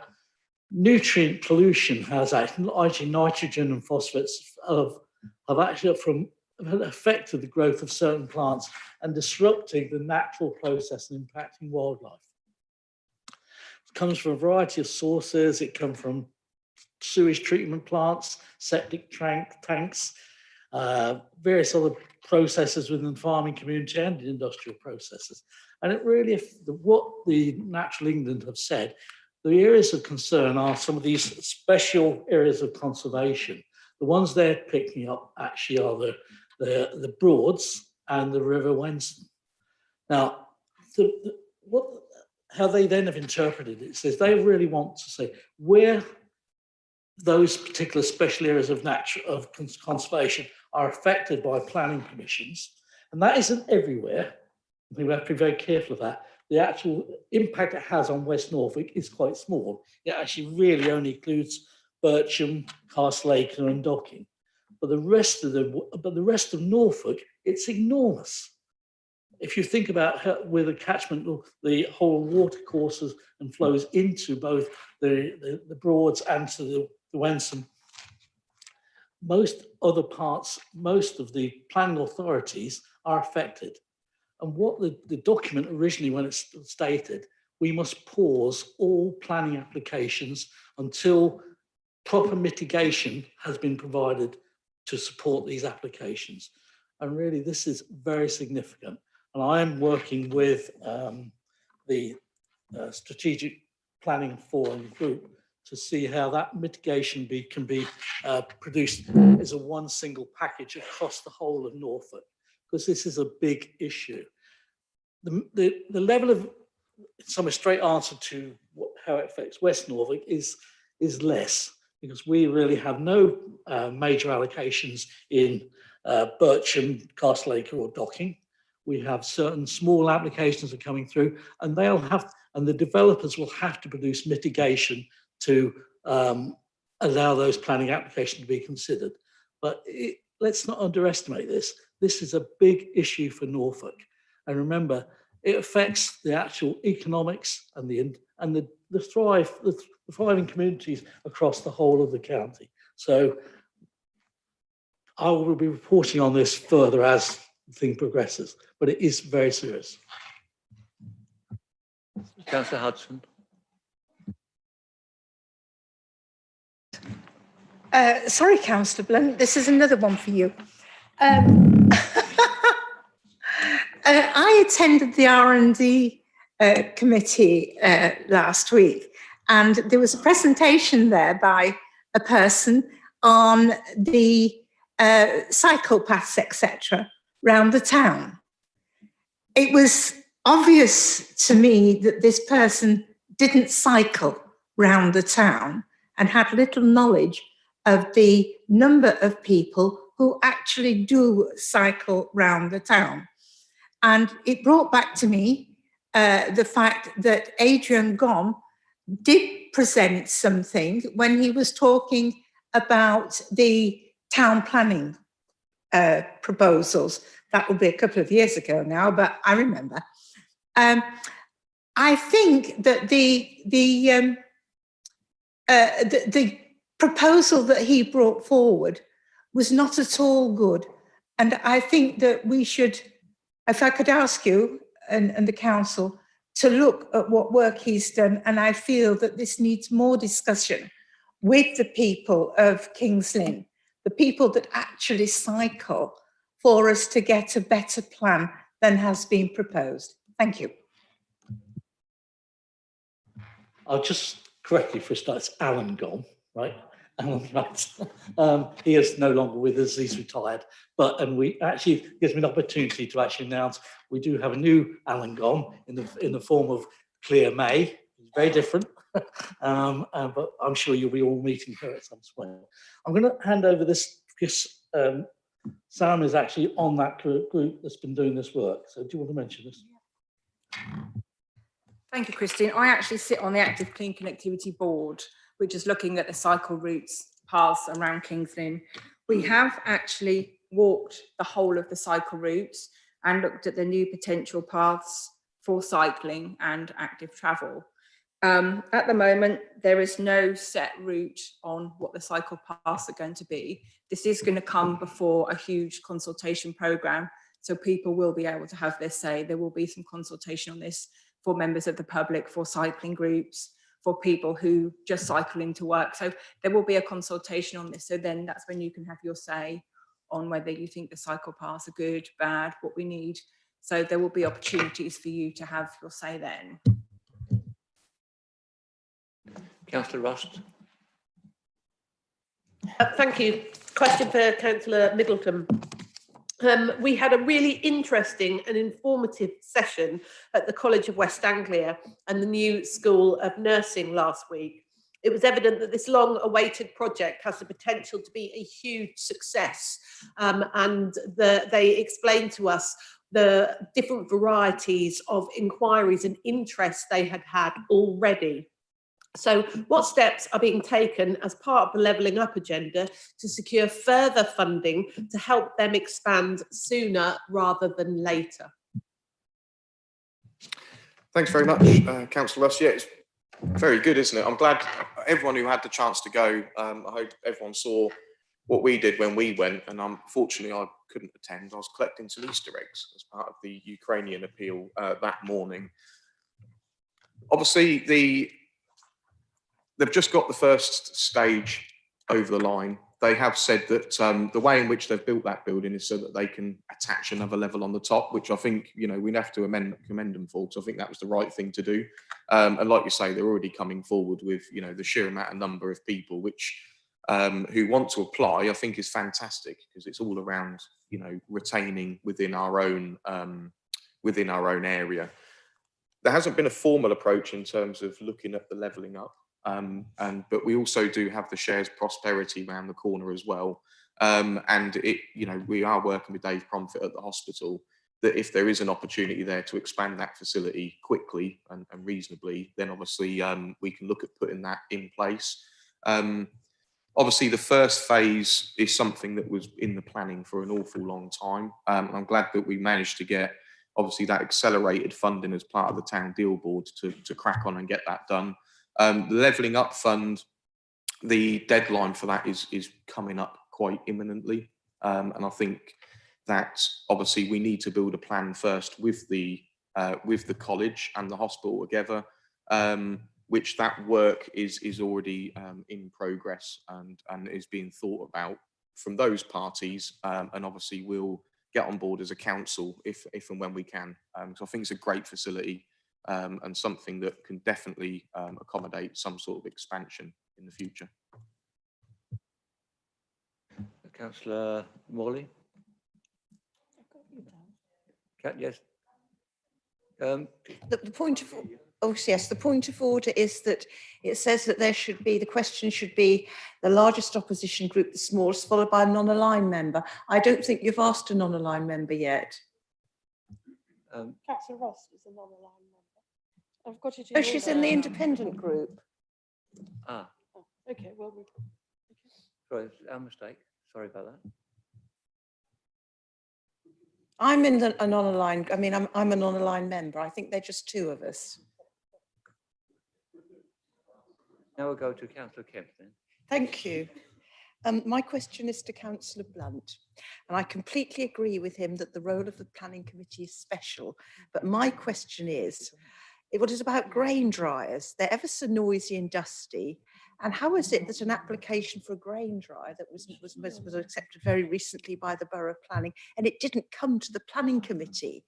nutrient pollution has actually nitrogen and phosphates have actually affected the growth of certain plants and disrupting the natural process and impacting wildlife. It comes from a variety of sources. It comes from sewage treatment plants, septic tanks, various other processes within the farming community and industrial processes. And it really, what the Natural England have said, the areas of concern are some of these special areas of conservation. The ones they're picking up actually are the Broads and the River Wenston. Now, how they then have interpreted it says they really want to say where those particular special areas of conservation are affected by planning permissions, and that isn't everywhere. I think we have to be very careful of that. The actual impact it has on West Norfolk is quite small. It actually really only includes Bircham, Castlelaker and Docking. But the rest of Norfolk, it's enormous. If you think about where the catchment, the whole water courses and flows into both the Broads and to the Wensum, most other parts, most of the planning authorities are affected. And what the document originally, when it's stated, we must pause all planning applications until proper mitigation has been provided to support these applications. And really, this is very significant. And I am working with the Strategic Planning Forum group to see how that mitigation can be produced as a one single package across the whole of Norfolk, because this is a big issue. The level of, some straight answer to how it affects West Norfolk is less, because we really have no major allocations in Bircham, Castlelaker or Docking. We have certain small applications that are coming through, and the developers will have to produce mitigation to allow those planning applications to be considered. But let's not underestimate this. This is a big issue for Norfolk. And remember, it affects the actual economics and the thriving communities across the whole of the county. So I will be reporting on this further as the thing progresses, but it is very serious.
Councillor Hudson.
Sorry, Councillor Blunt, this is another one for you. I attended the R&D committee last week, and there was a presentation there by a person on the cycle paths, etc., around the town. It was obvious to me that this person didn't cycle round the town and had little knowledge of the number of people who actually do cycle round the town. And it brought back to me the fact that Adrian Gom did present something when he was talking about the town planning proposals. That will be a couple of years ago now, but I remember. I think that the the proposal that he brought forward was not at all good. And I think that we should, if I could ask you and the council to look at what work he's done, and I feel that this needs more discussion with the people of King's Lynn, the people that actually cycle, for us to get a better plan than has been proposed. Thank you.
I'll just correct you for a start. It's Alan gone, right? Alan, right. He is no longer with us. He's retired. And we actually gives me an opportunity to actually announce we do have a new Alan gone in the form of Clear May. It's very different, but I'm sure you'll be all meeting her at some point. I'm going to hand over this because Sam is actually on that group that's been doing this work. So do you want to mention this?
Thank you, Christine. I actually sit on the Active Clean Connectivity Board, which is looking at the cycle routes, paths around King's Lynn. We have actually walked the whole of the cycle routes and looked at the new potential paths for cycling and active travel. At the moment, there is no set route on what the cycle paths are going to be. This is going to come before a huge consultation programme, so people will be able to have their say. There will be some consultation on this for members of the public, for cycling groups, for people who just cycle into work. So there will be a consultation on this. So then that's when you can have your say on whether you think the cycle paths are good, bad, what we need. So there will be opportunities for you to have your say then.
Councillor Rust.
Thank you. Question for Councillor Middleton. We had a really interesting and informative session at the College of West Anglia and the new School of Nursing last week. It was evident that this long-awaited project has the potential to be a huge success, and they explained to us the different varieties of inquiries and interests they had had already. So what steps are being taken as part of the Levelling Up agenda to secure further funding to help them expand sooner rather than later?
Thanks very much, Councillor Russ. Yeah, it's very good, isn't it? I'm glad everyone who had the chance to go, I hope everyone saw what we did when we went, and unfortunately I couldn't attend. I was collecting some Easter eggs as part of the Ukrainian appeal that morning. Obviously, they've just got the first stage over the line. They have said that the way in which they've built that building is so that they can attach another level on the top, which I think, you know, we'd have to commend them for, because I think that was the right thing to do. And like you say, they're already coming forward with, you know, the sheer amount of number of people which who want to apply, I think is fantastic, because it's all around, you know, retaining within our own area. There hasn't been a formal approach in terms of looking at the levelling up. But we also do have the shares prosperity around the corner as well. And it, you know, we are working with Dave Promfit at the hospital, that if there is an opportunity there to expand that facility quickly and reasonably, then obviously we can look at putting that in place. Obviously, the first phase is something that was in the planning for an awful long time. I'm glad that we managed to get, obviously, that accelerated funding as part of the town deal board to crack on and get that done. The Levelling Up Fund, the deadline for that is coming up quite imminently. And I think that obviously we need to build a plan first with the college and the hospital together, which that work is already in progress and is being thought about from those parties. And obviously we'll get on board as a council if and when we can. So I think it's a great facility. And something that can definitely accommodate some sort of expansion in the future.
Councillor Morley. Yes.
The point of the point of order is that it says that there should be, the question should be the largest opposition group, the smallest, followed by a non-aligned member. I don't think you've asked a non-aligned member yet.
Councillor Ross is a non-aligned member. I've got it.
Oh, she's in the independent group.
Ah.
Oh, okay, well,
sorry, it's our mistake. Sorry about that.
I'm in a non-aligned. I mean, I'm a non-aligned member. I think they're just two of us.
Now we'll go to Councillor Kemp then.
Thank you. My question is to Councillor Blunt, and I completely agree with him that the role of the planning committee is special. But my question is, what is about grain dryers? They're ever so noisy and dusty. And how is it that an application for a grain dryer that was accepted very recently by the Borough of Planning, and it didn't come to the planning committee?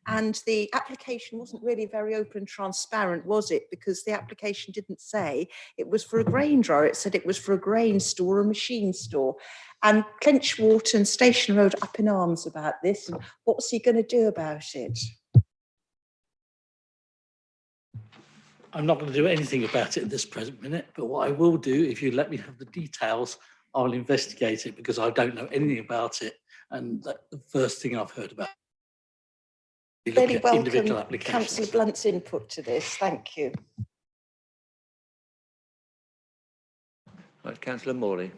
And the application wasn't really very open and transparent, was it? Because the application didn't say it was for a grain dryer. It said it was for a grain store, a machine store. And Clinchwater and Station Road are up in arms about this. And what's he going to do about it?
I'm not going to do anything about it at this present minute, but what I will do, if you let me have the details, I'll investigate it because I don't know anything about it. And that's the first thing I've heard about.
Really
Individual
welcome
applications.
Councillor Blunt's input to this. Thank you.
Right, Councillor Morley.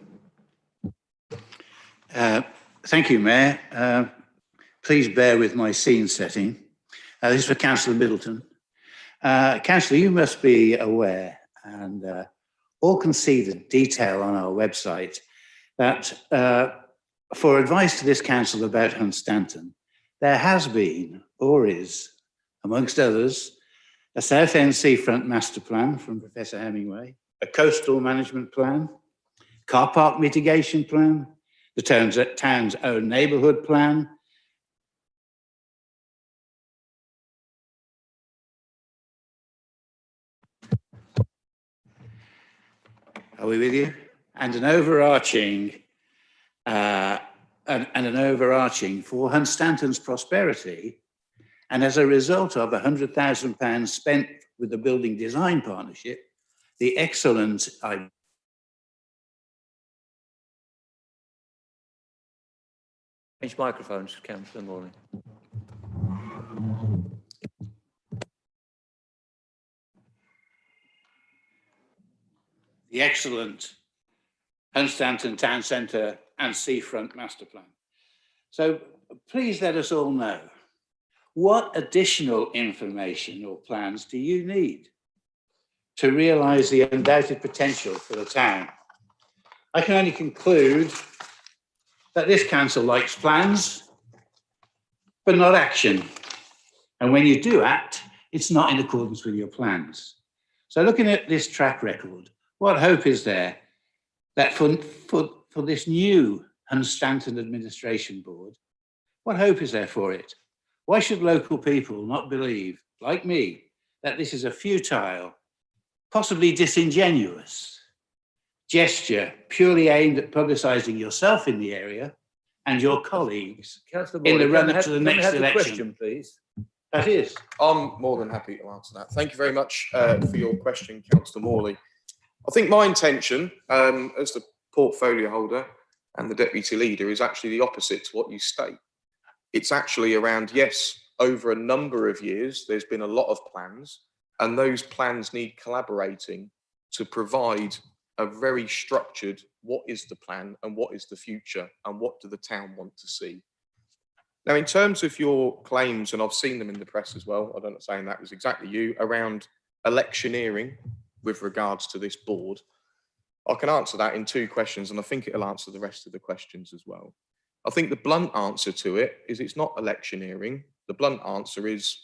Thank you, Mayor. Please bear with my scene setting. This is for Councillor Middleton. Councillor, you must be aware, and all can see the detail on our website, that for advice to this council about Hunstanton, there has been, or is, amongst others, a South End Seafront Master Plan from Professor Hemingway, a Coastal Management Plan, Car Park Mitigation Plan, the town's own Neighbourhood Plan, are we with you? And an overarching for Hunstanton's prosperity, and as a result of £100,000 spent with the Building Design Partnership, the excellent
Change microphones, Councillor Morley.
the excellent Hunstanton Town Centre and Seafront Master Plan. So please let us all know, what additional information or plans do you need to realise the undoubted potential for the town? I can only conclude that this council likes plans, but not action. And when you do act, it's not in accordance with your plans. So looking at this track record, what hope is there that for this new Hunstanton Administration Board, what hope is there for it? Why should local people not believe, like me, that this is a futile, possibly disingenuous gesture purely aimed at publicising yourself in the area and your colleagues in the run-up to the next election?
Question, please.
That is.
I'm more than happy to answer that. Thank you very much for your question, Councillor Morley. I think my intention as the portfolio holder and the deputy leader is actually the opposite to what you state. It's actually around, yes, over a number of years, there's been a lot of plans, and those plans need collaborating to provide a very structured, what is the plan and what is the future and what do the town want to see. Now, in terms of your claims, and I've seen them in the press as well, I'm not saying that was exactly you, around electioneering with regards to this board, I can answer that in two questions, and I think it'll answer the rest of the questions as well. I think the blunt answer to it is it's not electioneering. The blunt answer is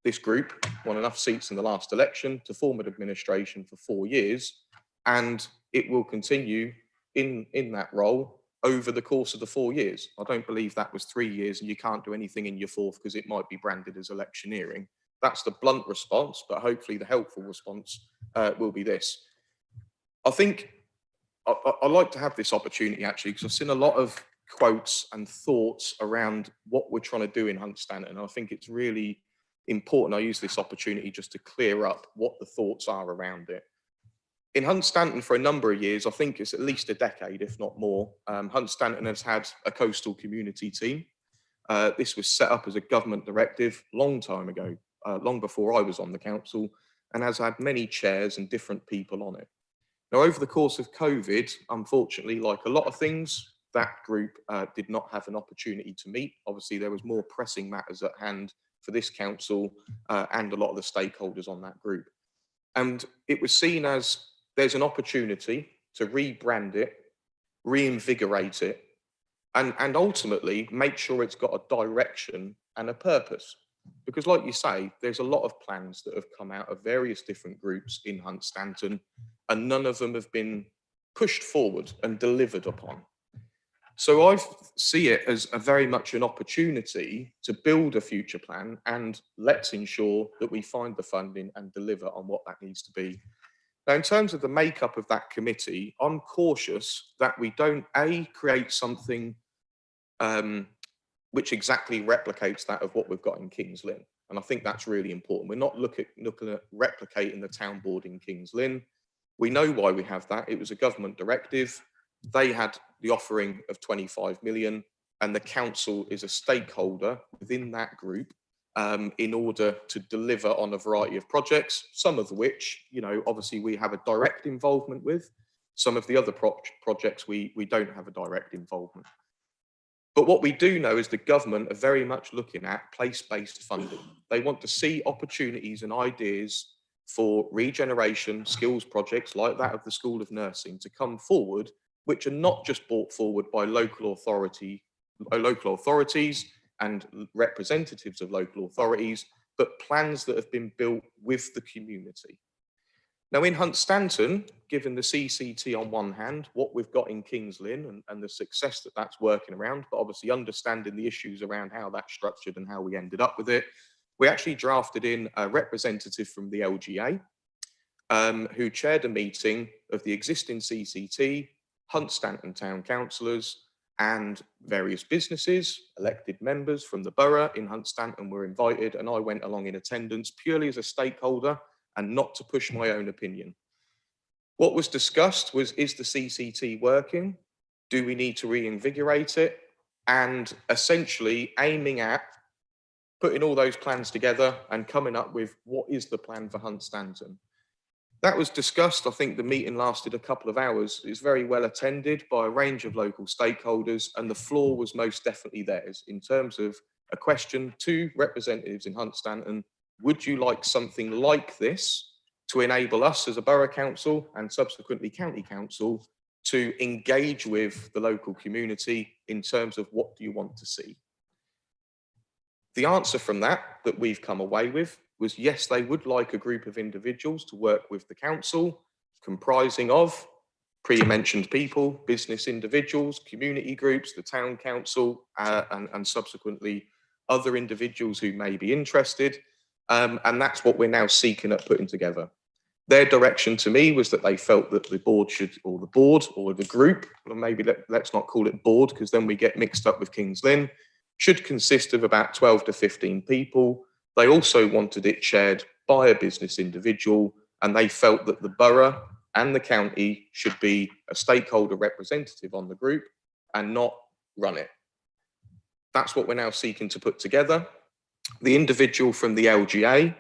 this group won enough seats in the last election to form an administration for 4 years, and it will continue in that role over the course of the 4 years. I don't believe that was 3 years and you can't do anything in your fourth because it might be branded as electioneering. That's the blunt response, but hopefully the helpful response will be this. I think I like to have this opportunity actually, because I've seen a lot of quotes and thoughts around what we're trying to do in Hunstanton, and I think it's really important I use this opportunity just to clear up what the thoughts are around it. In Hunstanton for a number of years, I think it's at least a decade, if not more, Hunstanton has had a coastal community team. This was set up as a government directive long time ago, long before I was on the council, and has had many chairs and different people on it. Now, over the course of COVID, unfortunately, like a lot of things, that group did not have an opportunity to meet. Obviously, there was more pressing matters at hand for this council and a lot of the stakeholders on that group. And it was seen as there's an opportunity to rebrand it, reinvigorate it, and ultimately make sure it's got a direction and a purpose. Because like you say, there's a lot of plans that have come out of various different groups in Hunstanton, and none of them have been pushed forward and delivered upon. So I see it as a very much an opportunity to build a future plan, and let's ensure that we find the funding and deliver on what that needs to be. Now, in terms of the makeup of that committee, I'm cautious that we don't, A, create something which exactly replicates that of what we've got in Kings Lynn. And I think that's really important. We're not looking at replicating the town board in Kings Lynn. We know why we have that. It was a government directive. They had the offering of 25 million, and the council is a stakeholder within that group in order to deliver on a variety of projects, some of which, you know, obviously we have a direct involvement with. Some of the other projects we don't have a direct involvement. But what we do know is the government are very much looking at place-based funding. They want to see opportunities and ideas for regeneration skills projects like that of the School of Nursing to come forward, which are not just brought forward by local authorities and representatives of local authorities, but plans that have been built with the community. Now in Hunstanton, given the CCT on one hand, what we've got in Kings Lynn and the success that that's working around, but obviously understanding the issues around how that's structured and how we ended up with it, we actually drafted in a representative from the LGA who chaired a meeting of the existing CCT, Hunstanton Town Councillors and various businesses, elected members from the borough in Hunstanton were invited, and I went along in attendance purely as a stakeholder and not to push my own opinion. What was discussed was, is the CCT working? Do we need to reinvigorate it? And essentially aiming at putting all those plans together and coming up with what is the plan for Hunstanton. That was discussed. I think the meeting lasted a couple of hours. It was very well attended by a range of local stakeholders, and the floor was most definitely theirs in terms of a question to representatives in Hunstanton. Would you like something like this to enable us as a borough council and subsequently county council to engage with the local community in terms of what do you want to see? The answer from that we've come away with was yes, they would like a group of individuals to work with the council, comprising of pre-mentioned people, business individuals, community groups, the town council, and subsequently other individuals who may be interested. And that's what we're now seeking at putting together. Their direction to me was that they felt that the board should, or the group, or maybe let's not call it board, because then we get mixed up with Kings Lynn, should consist of about 12 to 15 people. They also wanted it chaired by a business individual, and they felt that the borough and the county should be a stakeholder representative on the group and not run it. That's what we're now seeking to put together. The individual from the LGA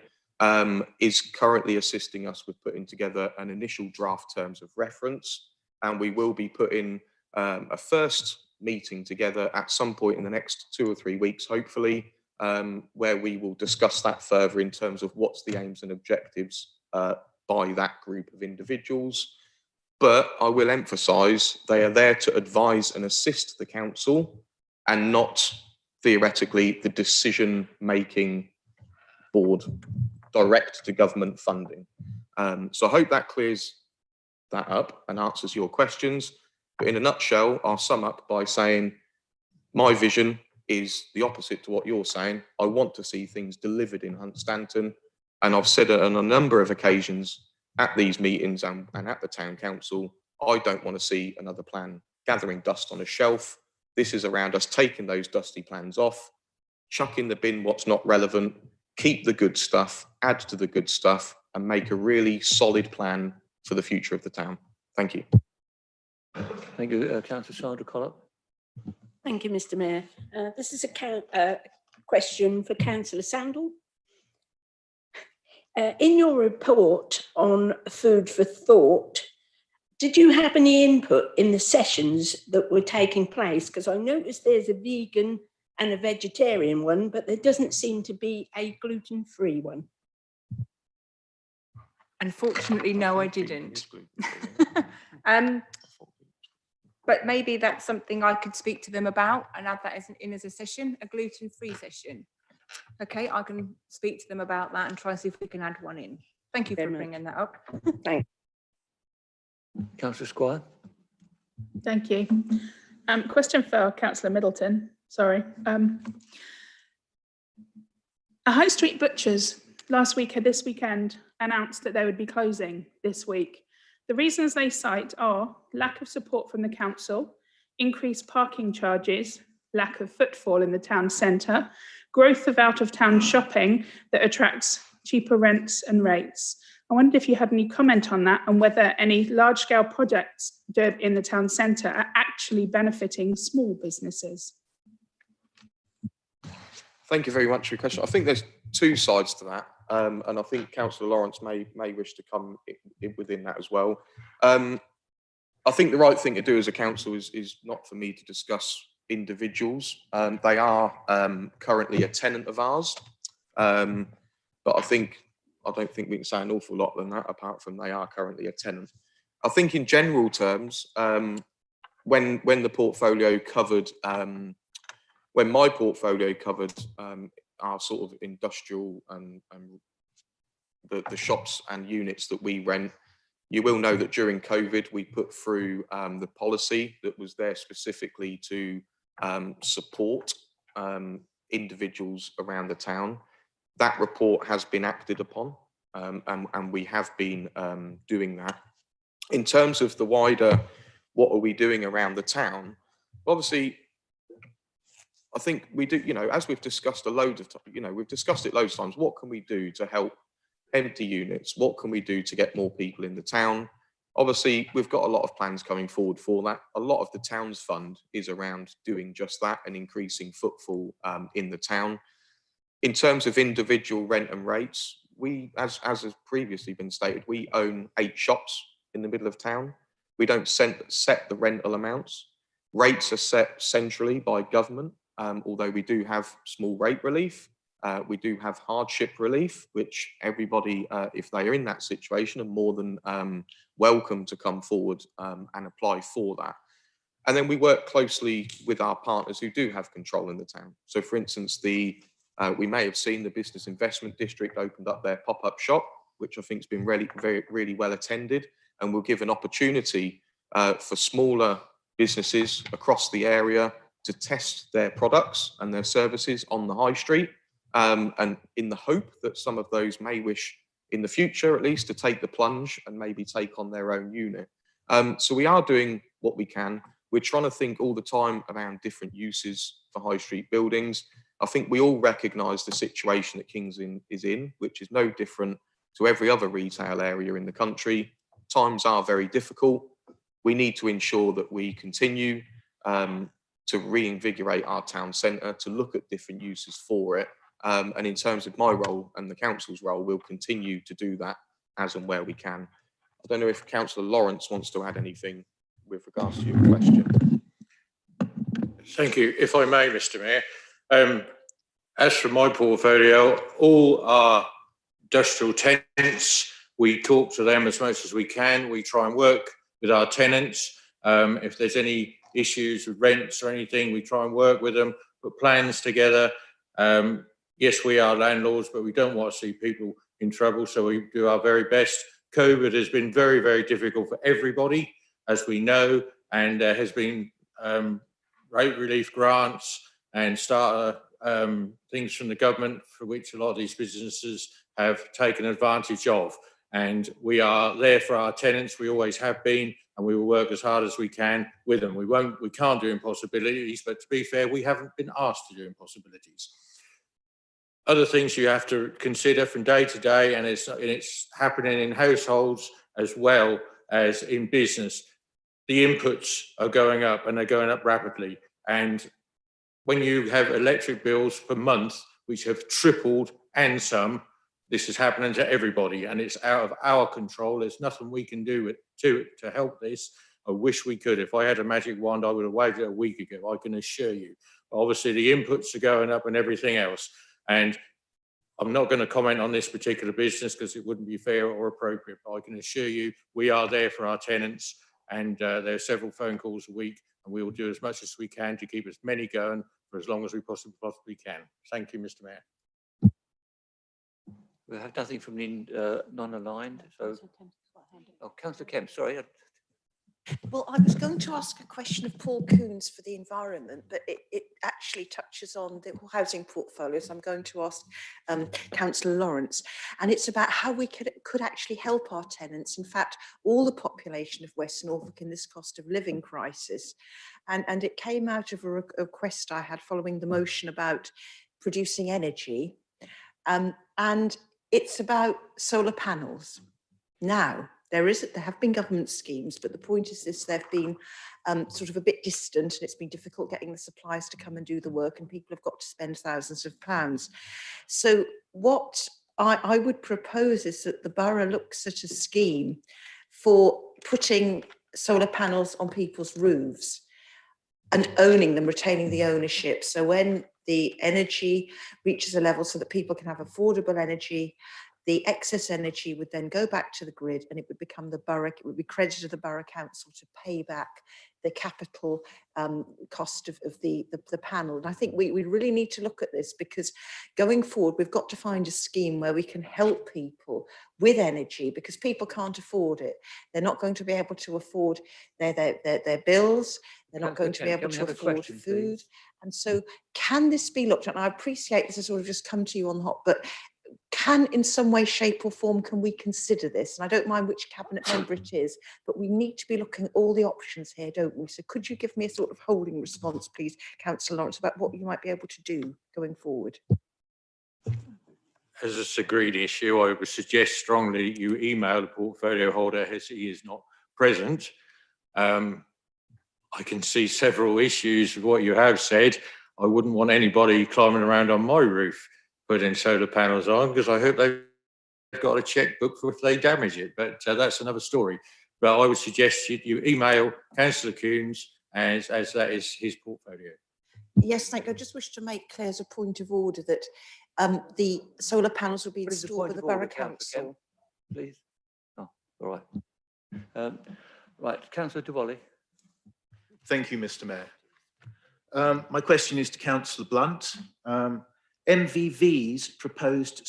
is currently assisting us with putting together an initial draft terms of reference, and we will be putting a first meeting together at some point in the next 2 or 3 weeks, hopefully, where we will discuss that further in terms of what's the aims and objectives by that group of individuals. But I will emphasise they are there to advise and assist the council and not theoretically the decision-making board, direct to government funding. So I hope that clears that up and answers your questions. But in a nutshell, I'll sum up by saying my vision is the opposite to what you're saying. I want to see things delivered in Hunstanton, and I've said it on a number of occasions at these meetings and at the town council, I don't want to see another plan gathering dust on a shelf. This is around us taking those dusty plans off, chuck in the bin what's not relevant, keep the good stuff, add to the good stuff, and make a really solid plan for the future of the town. Thank you.
Thank you, Councillor Sandra Collop.
Thank you, Mr. Mayor. This is a question for Councillor Sandal. In your report on food for thought, did you have any input in the sessions that were taking place? Because I noticed there's a vegan and a vegetarian one, but there doesn't seem to be a gluten-free one.
Unfortunately, no, I didn't. But maybe that's something I could speak to them about and add that as a session, a gluten-free session. Okay, I can speak to them about that and try and see if we can add one in. Thank you for bringing that up.
Thanks.
Councillor Squire.
Thank you. Question for Councillor Middleton. Sorry. A high street butchers this weekend announced that they would be closing this week. The reasons they cite are lack of support from the council, increased parking charges, lack of footfall in the town centre, growth of out-of-town shopping that attracts cheaper rents and rates. I wondered if you had any comment on that and whether any large-scale projects in the town centre are actually benefiting small businesses.
Thank you very much for your question. I think there's two sides to that, and I think Councillor Lawrence may wish to come within that as well. I think the right thing to do as a council is not for me to discuss individuals. They are currently a tenant of ours, but I don't think we can say an awful lot than that, apart from they are currently a tenant. I think in general terms, when the portfolio covered, when my portfolio covered our sort of industrial and the shops and units that we rent, you will know that during COVID, we put through the policy that was there specifically to support individuals around the town. That report has been acted upon, and we have been doing that. In terms of the wider, what are we doing around the town? Obviously, I think we do, as we've discussed we've discussed it loads of times, what can we do to help empty units? What can we do to get more people in the town? Obviously, we've got a lot of plans coming forward for that. A lot of the town's fund is around doing just that and increasing footfall in the town. In terms of individual rent and rates, as has previously been stated, we own 8 shops in the middle of town. We don't set the rental amounts. Rates are set centrally by government, although we do have small rate relief. We do have hardship relief, which everybody, if they are in that situation, are more than welcome to come forward and apply for that. And then we work closely with our partners who do have control in the town. So for instance, we may have seen the Business Investment District opened up their pop-up shop, which I think has been really well attended, and will give an opportunity for smaller businesses across the area to test their products and their services on the high street, and in the hope that some of those may wish in the future, at least, to take the plunge and maybe take on their own unit. So we are doing what we can. We're trying to think all the time around different uses for high street buildings. I think we all recognise the situation that Kings Lynn is in, which is no different to every other retail area in the country. Times are very difficult. We need to ensure that we continue to reinvigorate our town centre, to look at different uses for it. And in terms of my role and the council's role, we'll continue to do that as and where we can. I don't know if Councillor Lawrence wants to add anything with regards to your question.
Thank you. If I may, Mr. Mayor. As for my portfolio, all our industrial tenants, we talk to them as much as we can. We try and work with our tenants. If there's any issues with rents or anything, we try and work with them, put plans together. Yes, we are landlords, but we don't want to see people in trouble, so we do our very best. COVID has been very, very difficult for everybody, as we know, and there has been rate relief grants and starter things from the government for which a lot of these businesses have taken advantage of. And we are there for our tenants. We always have been, and we will work as hard as we can with them. We can't do impossibilities, but to be fair, we haven't been asked to do impossibilities. Other things you have to consider from day to day, and it's happening in households as well as in business. The inputs are going up, and they're going up rapidly. And when you have electric bills per month, which have tripled and some, this is happening to everybody, and it's out of our control. There's nothing we can do to help this. I wish we could. If I had a magic wand, I would have waved it a week ago, I can assure you. But obviously, the inputs are going up and everything else. And I'm not going to comment on this particular business because it wouldn't be fair or appropriate, but I can assure you we are there for our tenants, and there are several phone calls a week, and we will do as much as we can to keep as many going for as long as we possibly can. Thank you, Mr. Mayor.
We have nothing from the non-aligned, so. Oh, Councillor Kemp, sorry.
Well, I was going to ask a question of Paul Coons for the environment, but it actually touches on the housing portfolio. So I'm going to ask Councillor Lawrence, and it's about how we could actually help our tenants. In fact, all the population of West Norfolk in this cost of living crisis. And it came out of a request I had following the motion about producing energy. And it's about solar panels. Now, there have been government schemes, but the point is this: they've been sort of a bit distant, and it's been difficult getting the suppliers to come and do the work, and people have got to spend thousands of pounds. So what I would propose is that the borough looks at a scheme for putting solar panels on people's roofs and owning them, retaining the ownership. So when the energy reaches a level so that people can have affordable energy, the excess energy would then go back to the grid, and it would become the borough, it would be credited to the borough council to pay back the capital cost of the panel. And I think we really need to look at this, because going forward, we've got to find a scheme where we can help people with energy, because people can't afford it. They're not going to be able to afford their bills. They're not going to be able to afford food. And so can this be looked at? And I appreciate this has sort of just come to you on the hop, but can in some way, shape or form, can we consider this? And I don't mind which cabinet member it is, but we need to be looking at all the options here, don't we? So could you give me a sort of holding response, please, Councillor Lawrence, about what you might be able to do going forward?
As a agreed issue, I would suggest strongly that you email the portfolio holder as he is not present. I can see several issues with what you have said. I wouldn't want anybody climbing around on my roof putting solar panels on, because I hope they've got a checkbook for if they damage it, but that's another story. But I would suggest you email Councillor Coons as that is his portfolio.
Yes, thank you. I just wish to make clear as a point of order that the solar panels will be installed by the Borough Council.
Please. Oh, all right. Right, Councillor Diwali.
Thank you, Mr. Mayor. My question is to Councillor Blunt. MVV's proposed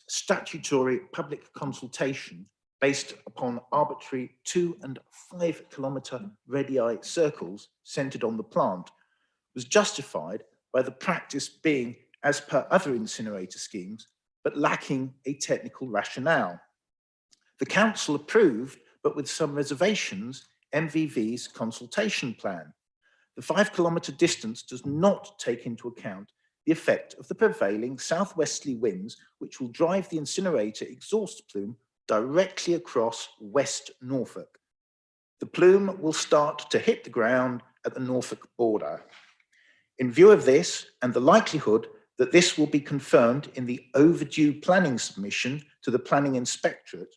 statutory public consultation based upon arbitrary 2 and 5 kilometre radii circles centred on the plant was justified by the practice being as per other incinerator schemes, but lacking a technical rationale. The council approved, but with some reservations, MVV's consultation plan. The 5 kilometre distance does not take into account the effect of the prevailing southwesterly winds, which will drive the incinerator exhaust plume directly across West Norfolk. The plume will start to hit the ground at the Norfolk border. In view of this, and the likelihood that this will be confirmed in the overdue planning submission to the Planning Inspectorate,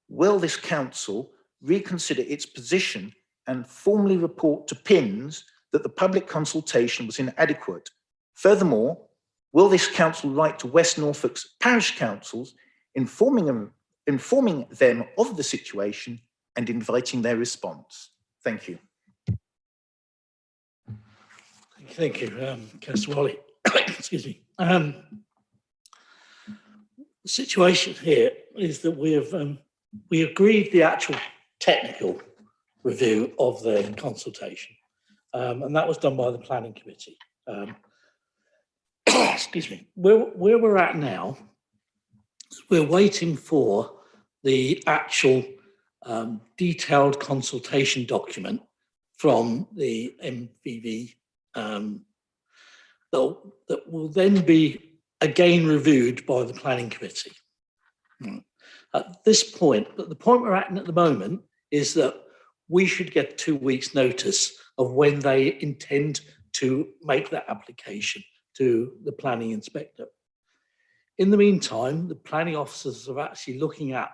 will this council reconsider its position and formally report to PINS that the public consultation was inadequate? Furthermore, will this council write to West Norfolk's parish councils, informing them of the situation and inviting their response? Thank you.
Thank you, Councillor Wally. Excuse me. The situation here is that we agreed the actual technical review of the consultation, and that was done by the Planning Committee. Excuse me. Where we're at now, we're waiting for the actual detailed consultation document from the MVV that will then be again reviewed by the Planning Committee. At this point, the point we're at the moment is that we should get 2 weeks' notice of when they intend to make that application to the planning inspector. In the meantime, the planning officers are actually looking at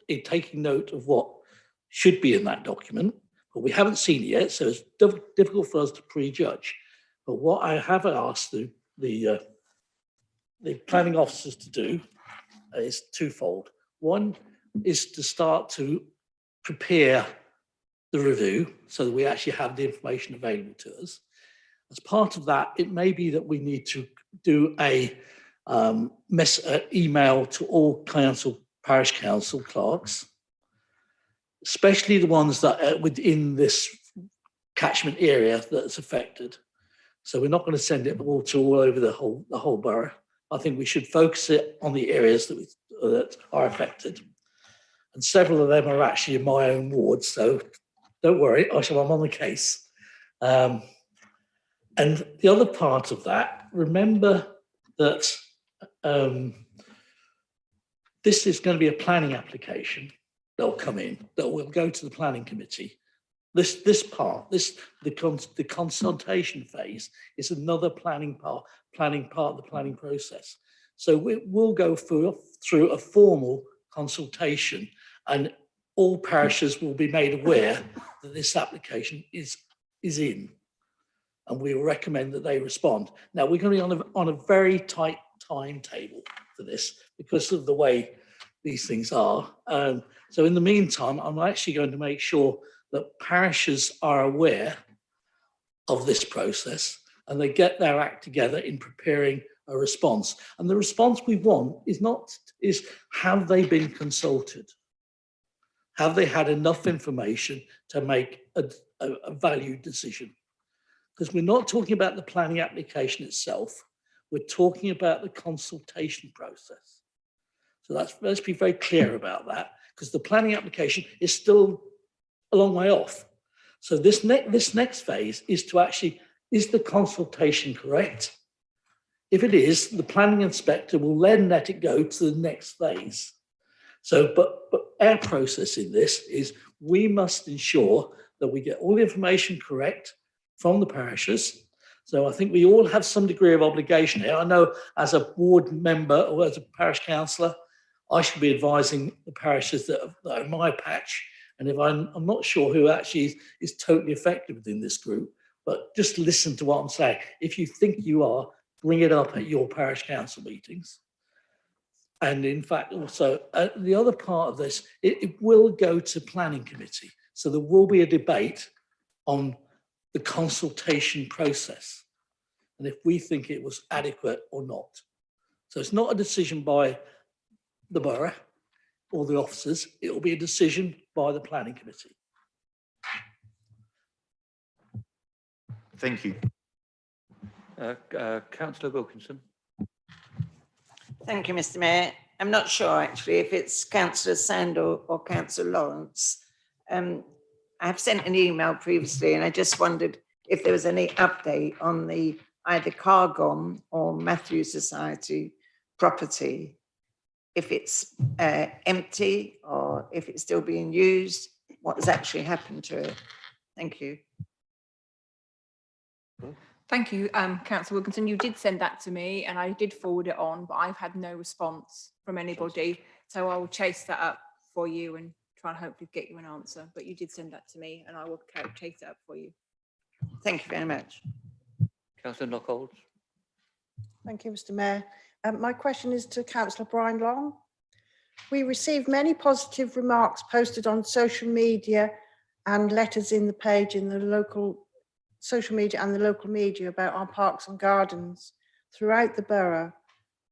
it, taking note of what should be in that document, but we haven't seen it yet, so it's difficult for us to prejudge. But what I have asked the the planning officers to do is twofold. One is to start to prepare the review so that we actually have the information available to us. As part of that, it may be that we need to do a email to all parish council clerks, especially the ones that are within this catchment area that's affected. So we're not going to send it all over the whole borough. I think we should focus it on the areas that are affected. And several of them are actually in my own ward, so don't worry, I'm on the case. And the other part of that, remember that this is going to be a planning application that will come in, that will go to the planning committee. The consultation phase is another planning part of the planning process. So it will go through a formal consultation, and all parishes will be made aware that this application is in, and we will recommend that they respond. Now, we're going to be on a very tight timetable for this because of the way these things are. So in the meantime, I'm actually going to make sure that parishes are aware of this process and they get their act together in preparing a response. And the response we want is have they been consulted? Have they had enough information to make a valued decision? Because we're not talking about the planning application itself, we're talking about the consultation process. So let's be very clear about that, because the planning application is still a long way off. So this next phase is to actually, is the consultation correct? If it is, the planning inspector will then let it go to the next phase. So, but our process in this is we must ensure that we get all the information correct from the parishes. So I think we all have some degree of obligation here. I know as a ward member or as a parish councillor, I should be advising the parishes that are in my patch. And if I'm not sure who actually is totally affected within this group, but just listen to what I'm saying. If you think you are, bring it up at your parish council meetings. And in fact, also, the other part of this, it will go to planning committee. So there will be a debate on the consultation process and if we think it was adequate or not. So it's not a decision by the borough or the officers, it will be a decision by the planning committee.
Thank you.
Councillor Wilkinson.
Thank you, Mr. Mayor. I'm not sure actually if it's Councillor Sandor or Councillor Lawrence. I've sent an email previously and I just wondered if there was any update on the either Cargom or Matthew Society property, if it's empty or if it's still being used, what has actually happened to it? Thank you.
Thank you, Councillor Wilkinson. You did send that to me and I did forward it on, but I've had no response from anybody. So I will chase that up for you and try and hopefully get you an answer. But you did send that to me and I will chase it up for you.
Thank you very much.
Councillor Knockholt.
Thank you, Mr. Mayor. My question is to Councillor Brian Long. We received many positive remarks posted on social media and letters in the page in the local social media and the local media about our parks and gardens throughout the borough.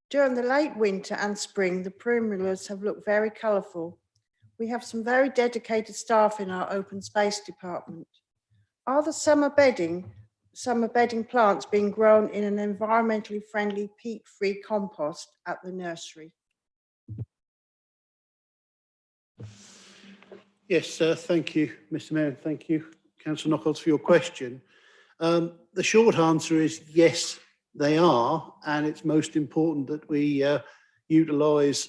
During the late winter and spring, the primulas have looked very colourful. We have some very dedicated staff in our open space department. Are the summer bedding plants being grown in an environmentally friendly peat-free compost at the nursery?
Yes, thank you, Mr. Mayor. Thank you, Councillor Knockholt, for your question. The short answer is yes, they are, and it's most important that we utilise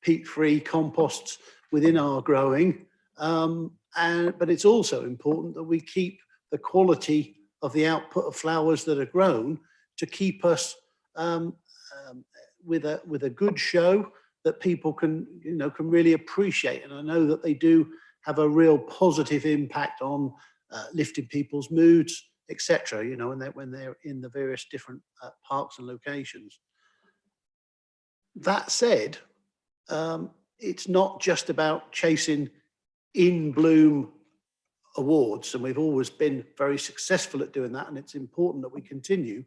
peat-free composts within our growing, but it's also important that we keep the quality of the output of flowers that are grown to keep us with a good show that people can really appreciate. And I know that they do have a real positive impact on lifting people's moods, etc. When they're in the various different parks and locations. That said, it's not just about chasing in bloom awards, and we've always been very successful at doing that, and it's important that we continue,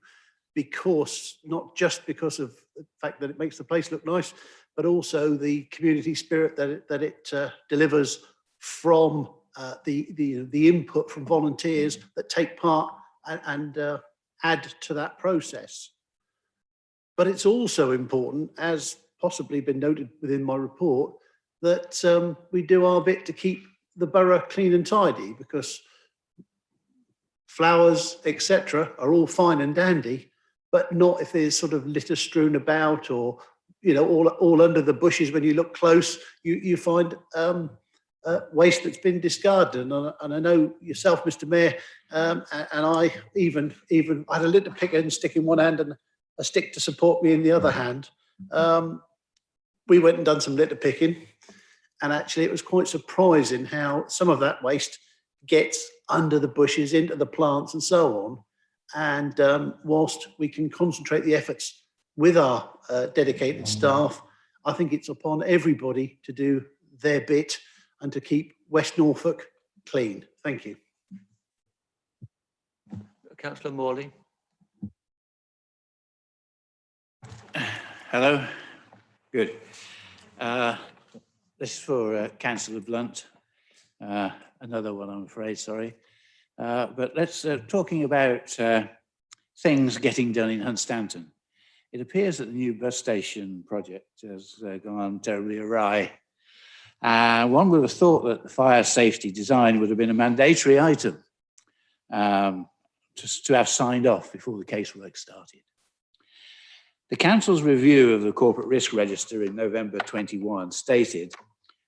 because not just because of the fact that it makes the place look nice, but also the community spirit that it delivers from the input from volunteers that take part and add to that process. But it's also important, as possibly been noted within my report, that we do our bit to keep the borough clean and tidy, because flowers, etc., are all fine and dandy, but not if there's sort of litter strewn about, or all under the bushes. When you look close, you find waste that's been discarded. And I know yourself, Mr. Mayor, and I even had a litter picker and stick in one hand and a stick to support me in the other hand. We went and done some litter picking, and actually it was quite surprising how some of that waste gets under the bushes, into the plants and so on. And whilst we can concentrate the efforts with our dedicated staff, I think it's upon everybody to do their bit and to keep West Norfolk clean. Thank you.
Councillor Morley.
Hello. Good. This is for Councillor Blunt. Another one, I'm afraid, sorry. But let's talking about things getting done in Hunstanton. It appears that the new bus station project has gone terribly awry. One would have thought that the fire safety design would have been a mandatory item to have signed off before the casework started. The Council's review of the Corporate Risk Register in November 21 stated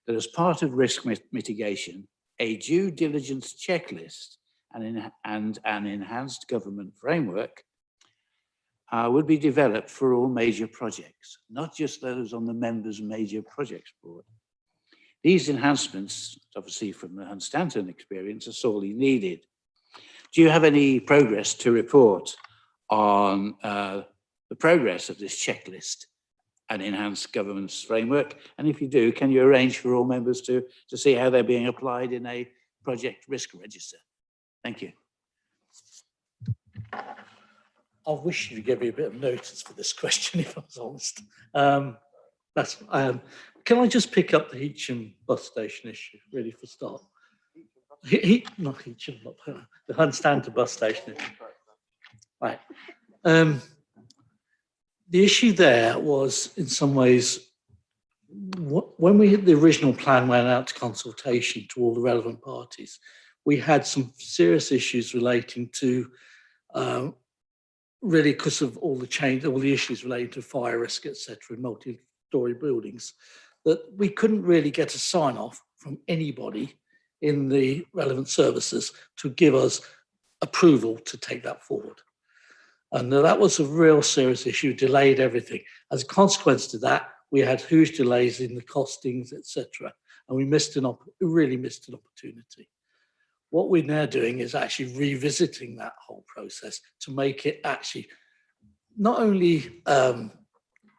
that as part of risk mitigation, a due diligence checklist and an enhanced government framework would be developed for all major projects, not just those on the members' major projects board. These enhancements, obviously from the Hunstanton experience, are sorely needed. Do you have any progress to report on the progress of this checklist and enhanced governance framework? And if you do, can you arrange for all members to see how they're being applied in a project risk register? Thank you.
I wish you'd give me a bit of notice for this question, if I was honest. Can I just pick up the Heacham bus station issue, really, for start? Not Heacham, not the Hunstanton bus station issue. Right. The issue there was, in some ways, when the original plan went out to consultation to all the relevant parties, we had some serious issues relating to, really because of all the issues relating to fire risk, etc., in multi-storey buildings, that we couldn't really get a sign-off from anybody in the relevant services to give us approval to take that forward. And that was a real serious issue, delayed everything. As a consequence to that, we had huge delays in the costings, etc. And we really missed an opportunity. What we're now doing is actually revisiting that whole process to make it actually not only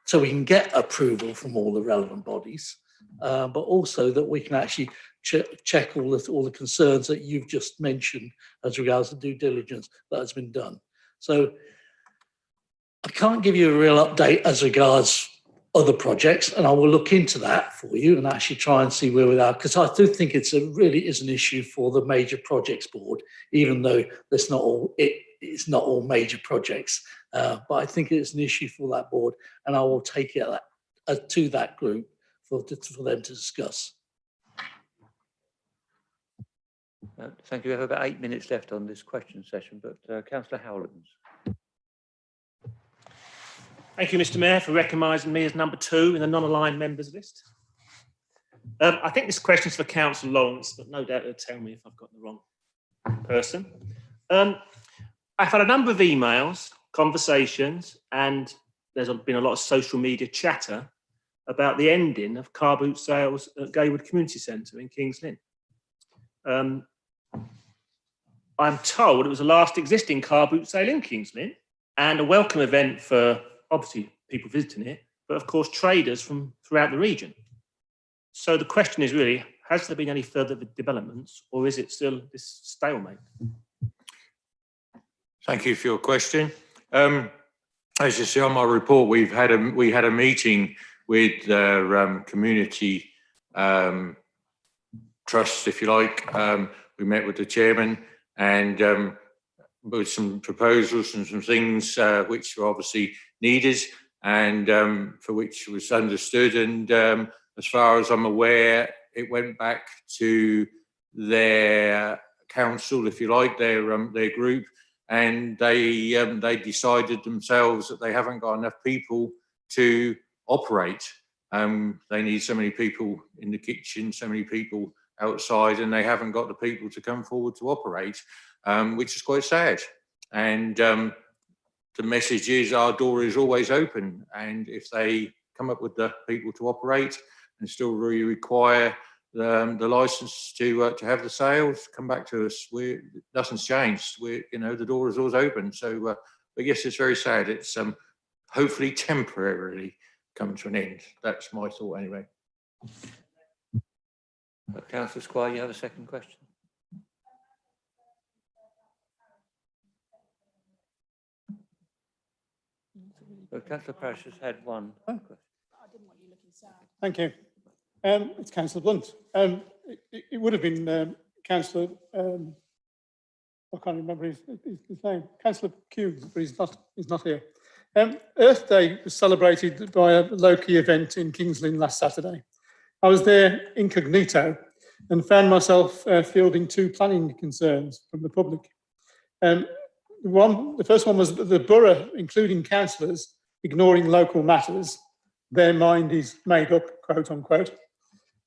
so we can get approval from all the relevant bodies, but also that we can actually check all the concerns that you've just mentioned as regards to due diligence that has been done. So I can't give you a real update as regards other projects, and I will look into that for you and actually try and see where we are, because I do think really is an issue for the major projects board, even though it's not all major projects. But I think it's an issue for that board, and I will take it to that group for them to discuss.
Thank you. We have about 8 minutes left on this question session, but Councillor Howlands.
Thank you, Mr. Mayor, for recognising me as number 2 in the non-aligned members list. I think this question is for Councillor Lawrence, but no doubt he'll tell me if I've got the wrong person. I've had a number of emails, conversations, and there's been a lot of social media chatter about the ending of car boot sales at Gaywood Community Centre in Kings Lynn. I'm told it was the last existing car boot sale in Kings Lynn and a welcome event for, obviously, people visiting it, but of course traders from throughout the region. So the question is really, has there been any further developments, or is it still this stalemate?
Thank you for your question. As you see on my report, we had a meeting with community trust, if you like. We met with the chairman and with some proposals and some things which were obviously needed and for which was understood. And as far as I'm aware, it went back to their council, if you like, their group, and they decided themselves that they haven't got enough people to operate. They need so many people in the kitchen, so many people outside, and they haven't got the people to come forward to operate, which is quite sad. And the message is our door is always open, and if they come up with the people to operate and still really require the license to have the sales, come back to us. Nothing's changed. The door is always open. So, but yes, it's very sad. It's hopefully temporarily come to an end. That's my thought anyway.
Councillor Squire, you have a second question? Councillor Parish has had one question.
Thank you. It's Councillor Blunt. It would have been Councillor, I can't remember his name, Councillor Hughes, but he's not here. Earth Day was celebrated by a low-key event in Kings Lynn last Saturday. I was there incognito and found myself fielding two planning concerns from the public. The first one was the borough, including councillors, ignoring local matters. Their mind is made up, quote unquote.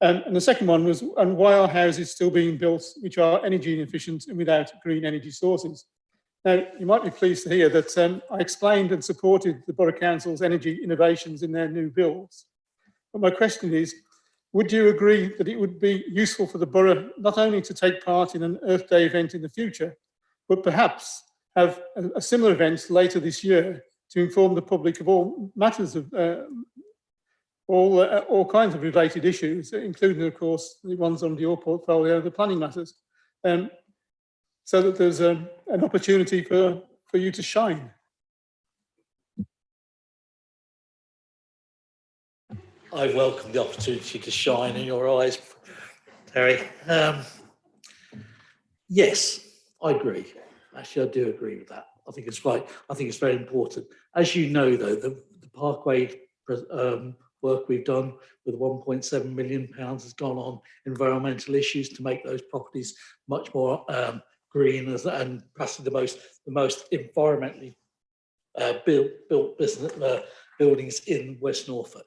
And the second one was on why are houses still being built which are energy inefficient and without green energy sources. Now, you might be pleased to hear that I explained and supported the Borough Council's energy innovations in their new builds. But my question is, would you agree that it would be useful for the borough not only to take part in an Earth Day event in the future, but perhaps have a similar event later this year to inform the public of all matters of all kinds of related issues, including, of course, the ones under your portfolio, the planning matters, so that there's an opportunity for you to shine.
I welcome the opportunity to shine in your eyes, Terry. Yes, I agree. Actually, I do agree with that. I think it's right. I think it's very important. As you know, though, the Parkway work we've done with £1.7 million has gone on environmental issues to make those properties much more green and perhaps the most environmentally built business buildings in West Norfolk.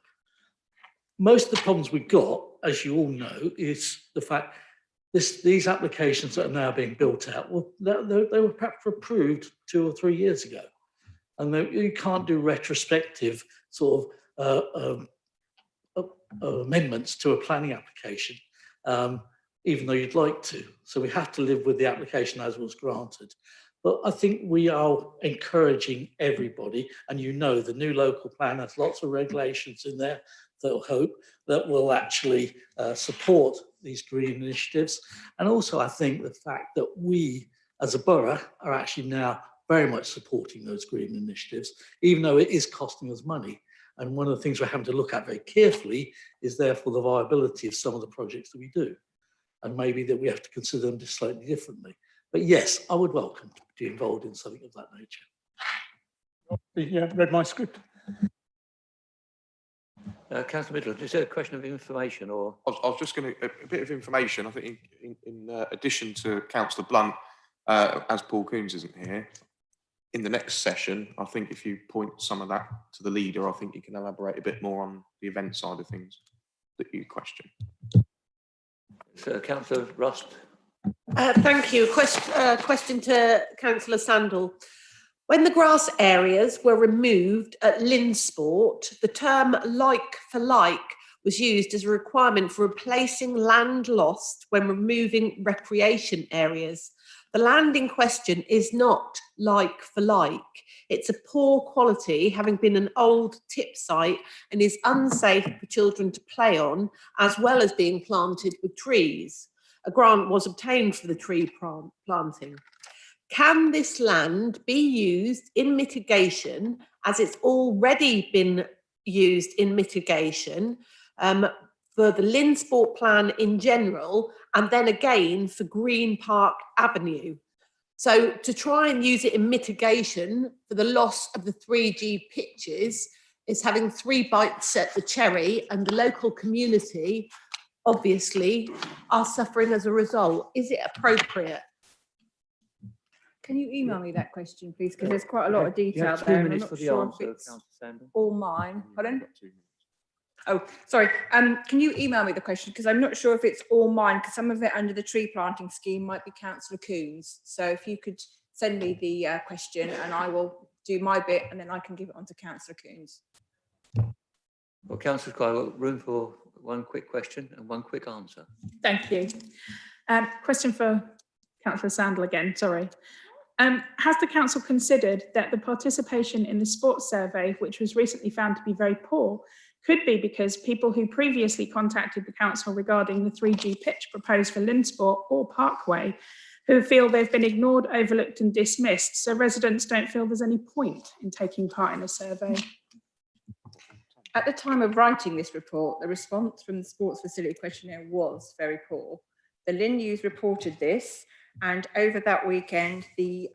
Most of the problems we've got, as you all know, is the fact these applications that are now being built out, well, they were perhaps approved 2 or 3 years ago, and you can't do retrospective sort of amendments to a planning application, even though you'd like to. So we have to live with the application as was granted. But I think we are encouraging everybody, and you know the new local plan has lots of regulations in there that hope that will actually support these green initiatives. And also I think the fact that we as a borough are actually now very much supporting those green initiatives, even though it is costing us money. And one of the things we're having to look at very carefully is therefore the viability of some of the projects that we do. And maybe that we have to consider them just slightly differently. But yes, I would welcome to be involved in something of that nature.
Yeah, read my script.
Councillor Middleton, is there a question of information or?
I was just going to, a bit of information, I think in addition to Councillor Blunt, as Paul Coombs isn't here, in the next session, I think if you point some of that to the leader, I think you can elaborate a bit more on the event side of things that you question.
So, Councillor Rust.
Thank you. Question to Councillor Sandal. When the grass areas were removed at Linsport, the term like for like was used as a requirement for replacing land lost when removing recreation areas. The land in question is not like for like. It's a poor quality, having been an old tip site, and is unsafe for children to play on, as well as being planted with trees. A grant was obtained for the tree planting. Can this land be used in mitigation, as it's already been used in mitigation, for the Lynn Sport Plan in general, and then again for Green Park Avenue? So to try and use it in mitigation for the loss of the 3G pitches is having 3 bites at the cherry, and the local community obviously are suffering as a result. Is it appropriate?
Can you email me that question, please? Because there's quite a lot of
You
detail
have 2
there. and I'm
minutes
not
for the
sure
answer,
if it's
Councillor Sandal.
all mine. Pardon? Oh, sorry. Can you email me the question? Because I'm not sure if it's all mine, because some of it under the tree planting scheme might be Councillor Coons. So if you could send me the question, and I will do my bit, and then I can give it on to Councillor Coons.
Well, Councillor Sky, I've got room for one quick question and one quick answer.
Thank you. Question for Councillor Sandal again, sorry. Has the council considered that the participation in the sports survey, which was recently found to be very poor, could be because people who previously contacted the council regarding the 3G pitch proposed for Linsport or Parkway, who feel they've been ignored, overlooked and dismissed, so residents don't feel there's any point in taking part in a survey?
At the time of writing this report, the response from the sports facility questionnaire was very poor. The Lynn News reported this, and over that weekend, the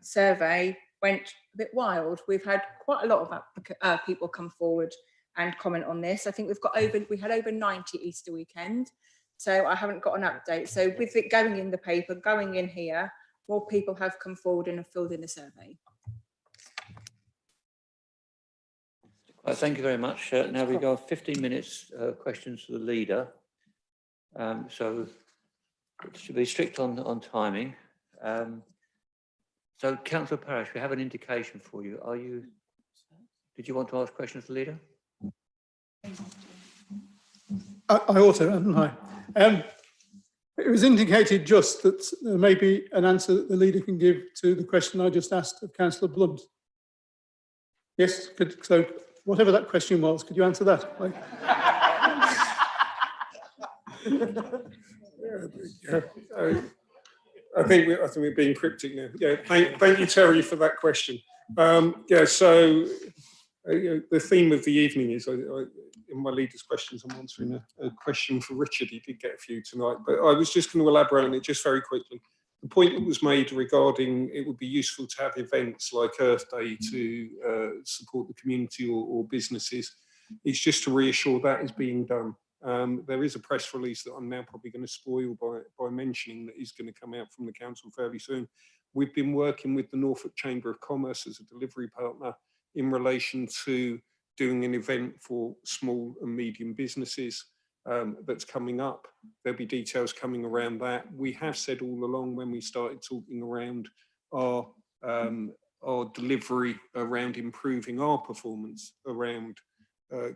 survey went a bit wild. We've had quite a lot of people come forward and comment on this. I think we had over 90 Easter weekend, so I haven't got an update. So with it going in the paper, going in here, more people have come forward and have filled in the survey.
Thank you very much. Now we go 15 minutes questions to the leader. So it should be strict on timing. So Councillor Parish, we have an indication for you. Did you want to ask questions to the leader?
I ought to, haven't I? It was indicated just that there may be an answer that the leader can give to the question I just asked of Councillor Blunt. Yes, so whatever that question was, could you answer that?
I think we're being cryptic now. Yeah, thank you, Terry, for that question. So the theme of the evening is, in my leader's questions, I'm answering a question for Richard. He did get a few tonight, but I was just going to elaborate on it just very quickly. The point that was made regarding it would be useful to have events like Earth Day to support the community or businesses, is just to reassure that is being done. There is a press release that I'm now probably going to spoil by mentioning that is going to come out from the council fairly soon. We've been working with the Norfolk Chamber of Commerce as a delivery partner in relation to doing an event for small and medium businesses that's coming up. There'll be details coming around that. We have said all along when we started talking around our delivery around improving our performance around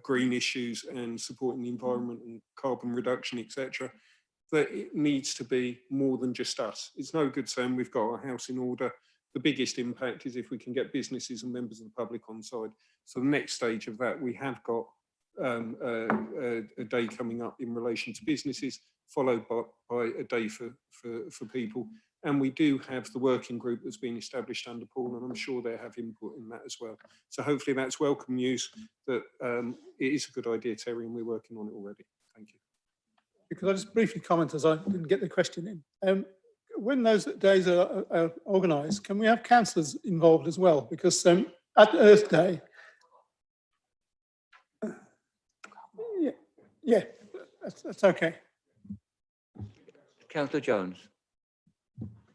green issues and supporting the environment and carbon reduction, etc., that it needs to be more than just us. It's no good saying we've got our house in order. The biggest impact is if we can get businesses and members of the public on side. So the next stage of that, we have got a day coming up in relation to businesses, followed by a day for people. And we do have the working group that's been established under Paul, and I'm sure they have input in that as well. So hopefully that's welcome news that it is a good idea, Terry, and we're working on it already. Thank you.
Could I just briefly comment, as I didn't get the question in? When those days are organised, can we have councillors involved as well? Because at Earth Day, yeah, that's okay.
Councillor Jones.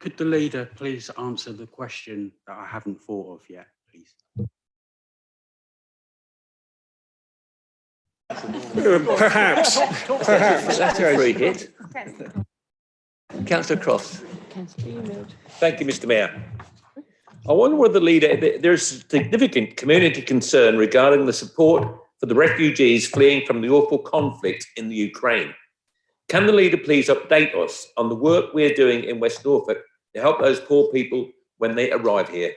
Could the leader please answer the question that I haven't thought of yet, please?
Perhaps.
That's a free hit. Councillor Cross.
Thank you, Mr. Mayor. I wonder whether the leader, there's significant community concern regarding the support for the refugees fleeing from the awful conflict in the Ukraine. Can the leader please update us on the work we're doing in West Norfolk to help those poor people when they arrive here?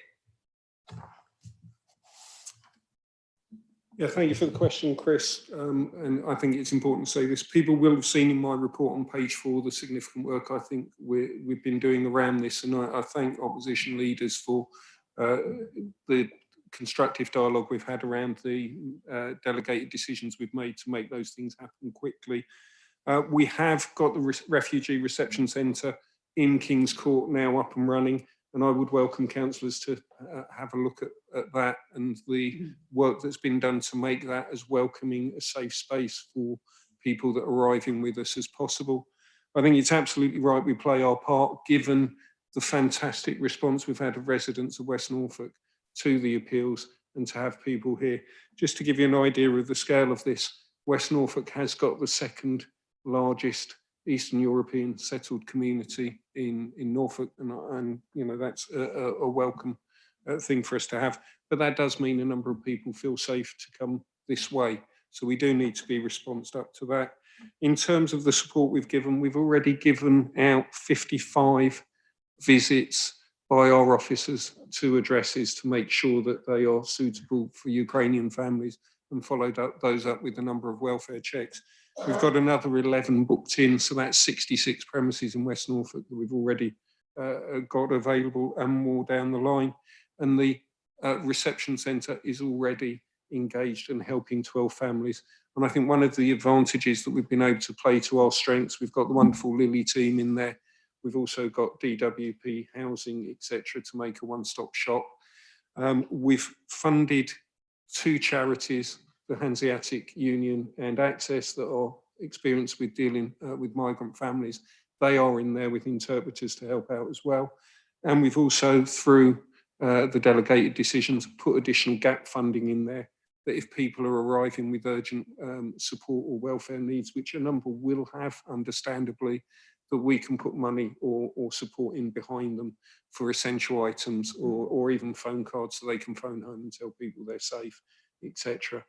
Yeah, thank you for the question, Chris. And I think it's important to say this. People will have seen in my report on page 4 the significant work I think we've been doing around this. And I thank opposition leaders for the constructive dialogue we've had around the delegated decisions we've made to make those things happen quickly. We have got the Refugee Reception Centre in King's Court now up and running. And I would welcome councillors to have a look at that and the work that's been done to make that as welcoming a safe space for people that are arriving with us as possible. I think it's absolutely right we play our part, given the fantastic response we've had of residents of West Norfolk to the appeals and to have people here. Just to give you an idea of the scale of this, West Norfolk has got the second largest Eastern European settled community in Norfolk, and you know that's a welcome thing for us to have. But that does mean a number of people feel safe to come this way, so we do need to be responded up to that. In terms of the support we've already given out 55 visits by our officers to addresses to make sure that they are suitable for Ukrainian families, and followed up those up with a number of welfare checks. We've got another 11 booked in, so that's 66 premises in West Norfolk that we've already got available, and more down the line. And the reception centre is already engaged and helping 12 families. And I think one of the advantages that we've been able to play to our strengths, we've got the wonderful Lily team in there. We've also got DWP housing, etc., to make a one-stop shop. We've funded 2 charities, the Hanseatic Union and Access, that are experienced with dealing with migrant families. They are in there with interpreters to help out as well. And we've also, through the delegated decisions, put additional gap funding in there, that if people are arriving with urgent support or welfare needs, which a number will have, understandably, that we can put money or support in behind them for essential items, or even phone cards so they can phone home and tell people they're safe, etc.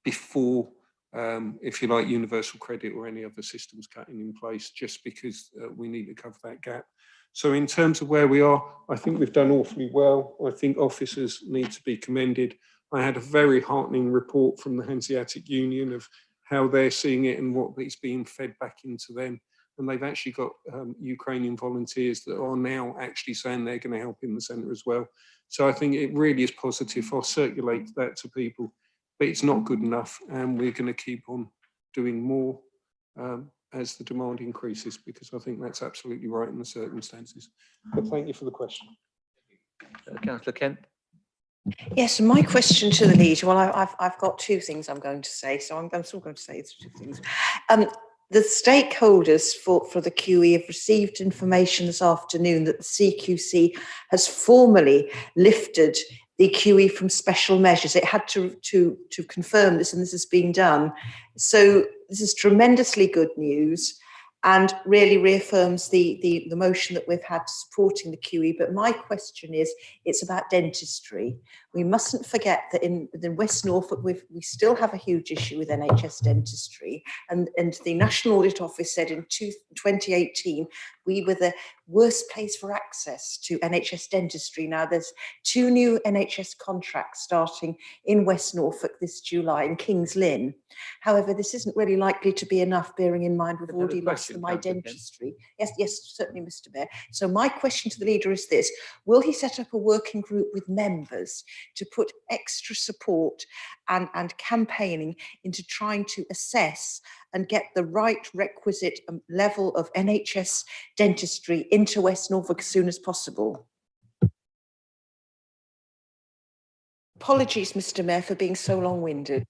before, if you like, universal credit or any other systems cutting in place, just because we need to cover that gap. So in terms of where we are, I think we've done awfully well. I think officers need to be commended. I had a very heartening report from the Hanseatic Union of how they're seeing it and what is being fed back into them. And they've actually got Ukrainian volunteers that are now actually saying they're going to help in the centre as well. So I think it really is positive. I'll circulate that to people. But it's not good enough, and we're going to keep on doing more as the demand increases, because I think that's absolutely right in the circumstances. But thank you for the question.
Councillor Kemp.
Yes, my question to the leader, well, I've got 2 things I'm going to say, so I'm still going to say 2 things. The stakeholders for the QE have received information this afternoon that the CQC has formally lifted the QE from special measures. It had to confirm this, and this is being done. So this is tremendously good news, and really reaffirms the motion that we've had supporting the QE. But my question is, it's about dentistry. We mustn't forget that in West Norfolk, we still have a huge issue with NHS dentistry. And the National Audit Office said in 2018, we were the worst place for access to NHS dentistry. Now there's 2 new NHS contracts starting in West Norfolk this July in King's Lynn. However, this isn't really likely to be enough, bearing in mind we've already lost my dentistry. Yes, certainly, Mr. Mayor. So my question to the leader is this: will he set up a working group with members to put extra support and campaigning into trying to assess and get the right requisite level of NHS dentistry into West Norfolk as soon as possible? Apologies, Mr. Mayor, for being so long-winded.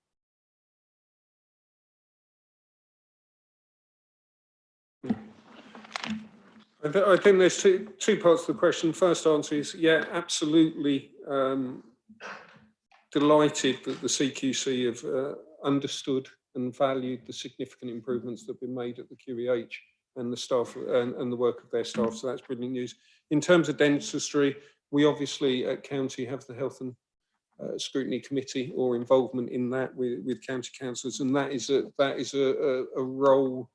I think there's two parts to the question. First answer is, yeah, absolutely delighted that the CQC have understood and valued the significant improvements that have been made at the QEH and the staff and the work of their staff. So that's brilliant news. In terms of dentistry, we obviously at county have the Health and Scrutiny Committee, or involvement in that with county councillors, and that is a role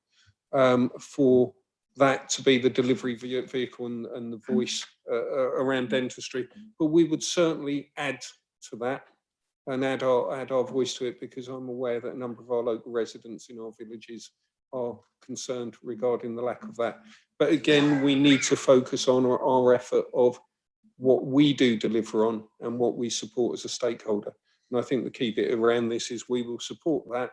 for that to be the delivery vehicle and the voice around dentistry. But we would certainly add to that and add our voice to it, because I'm aware that a number of our local residents in our villages are concerned regarding the lack of that. But again, we need to focus on our effort of what we do deliver on and what we support as a stakeholder. And I think the key bit around this is we will support that,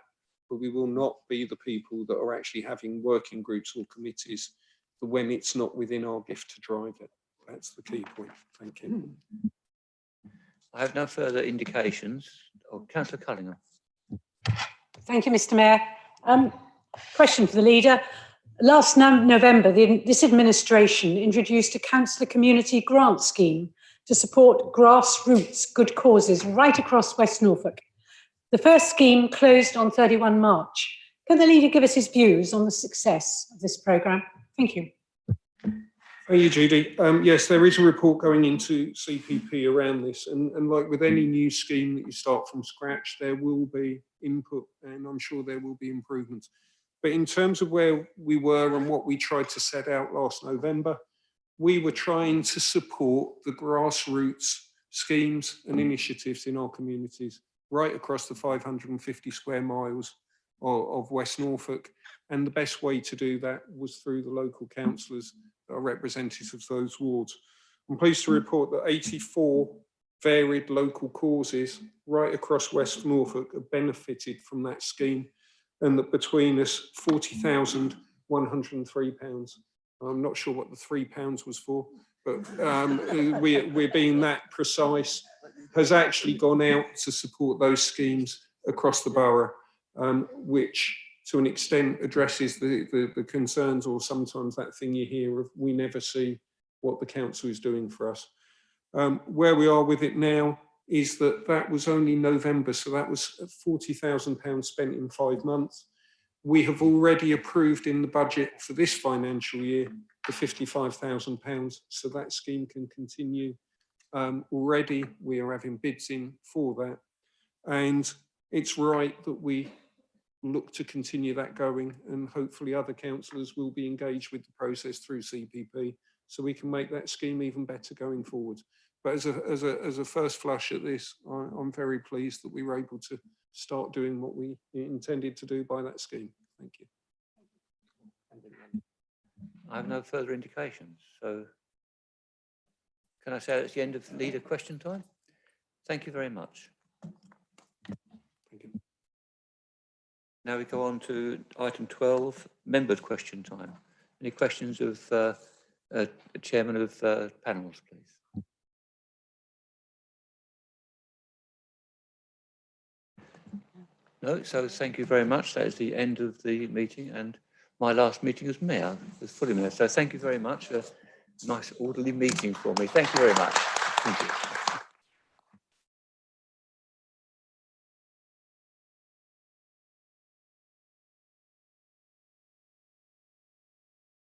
but we will not be the people that are actually having working groups or committees when it's not within our gift to drive it. That's the key point. Thank you.
I have no further indications. Oh, Councillor Cullingham.
Thank you, Mr. Mayor. Question for the leader. Last November, this administration introduced a councillor community grant scheme to support grassroots good causes right across West Norfolk. The first scheme closed on 31 March. Can the leader give us his views on the success of this programme? Thank you.
Thank you, Judy. Yes, there is a report going into CPP around this, and like with any new scheme that you start from scratch, there will be input, and I'm sure there will be improvements. But in terms of where we were and what we tried to set out last November, we were trying to support the grassroots schemes and initiatives in our communities right across the 550 square miles of West Norfolk. And the best way to do that was through the local councillors that are representatives of those wards. I'm pleased to report that 84 varied local causes right across West Norfolk have benefited from that scheme, and that between us, £40,103. I'm not sure what the £3 was for, but we're being that precise, has actually gone out to support those schemes across the borough, which to an extent addresses the concerns, or sometimes that thing you hear of we never see what the council is doing for us. Where we are with it now is that was only November, so that was £40,000 spent in 5 months. We have already approved in the budget for this financial year the £55,000, so that scheme can continue. Already we are having bids in for that, and it's right that we look to continue that going, and hopefully other councillors will be engaged with the process through CPP, so we can make that scheme even better going forward. But as a first flush at this, I'm very pleased that we were able to start doing what we intended to do by that scheme. Thank you.
I have no further indications. So can I say that's the end of leader question time? Thank you very much.
Thank you.
Now we go on to item 12, members' question time. Any questions of the chairman of panels, please? No, so thank you very much. That is the end of the meeting, and my last meeting as mayor, as fully mayor. So thank you very much. A nice orderly meeting for me. Thank you very much. Thank you.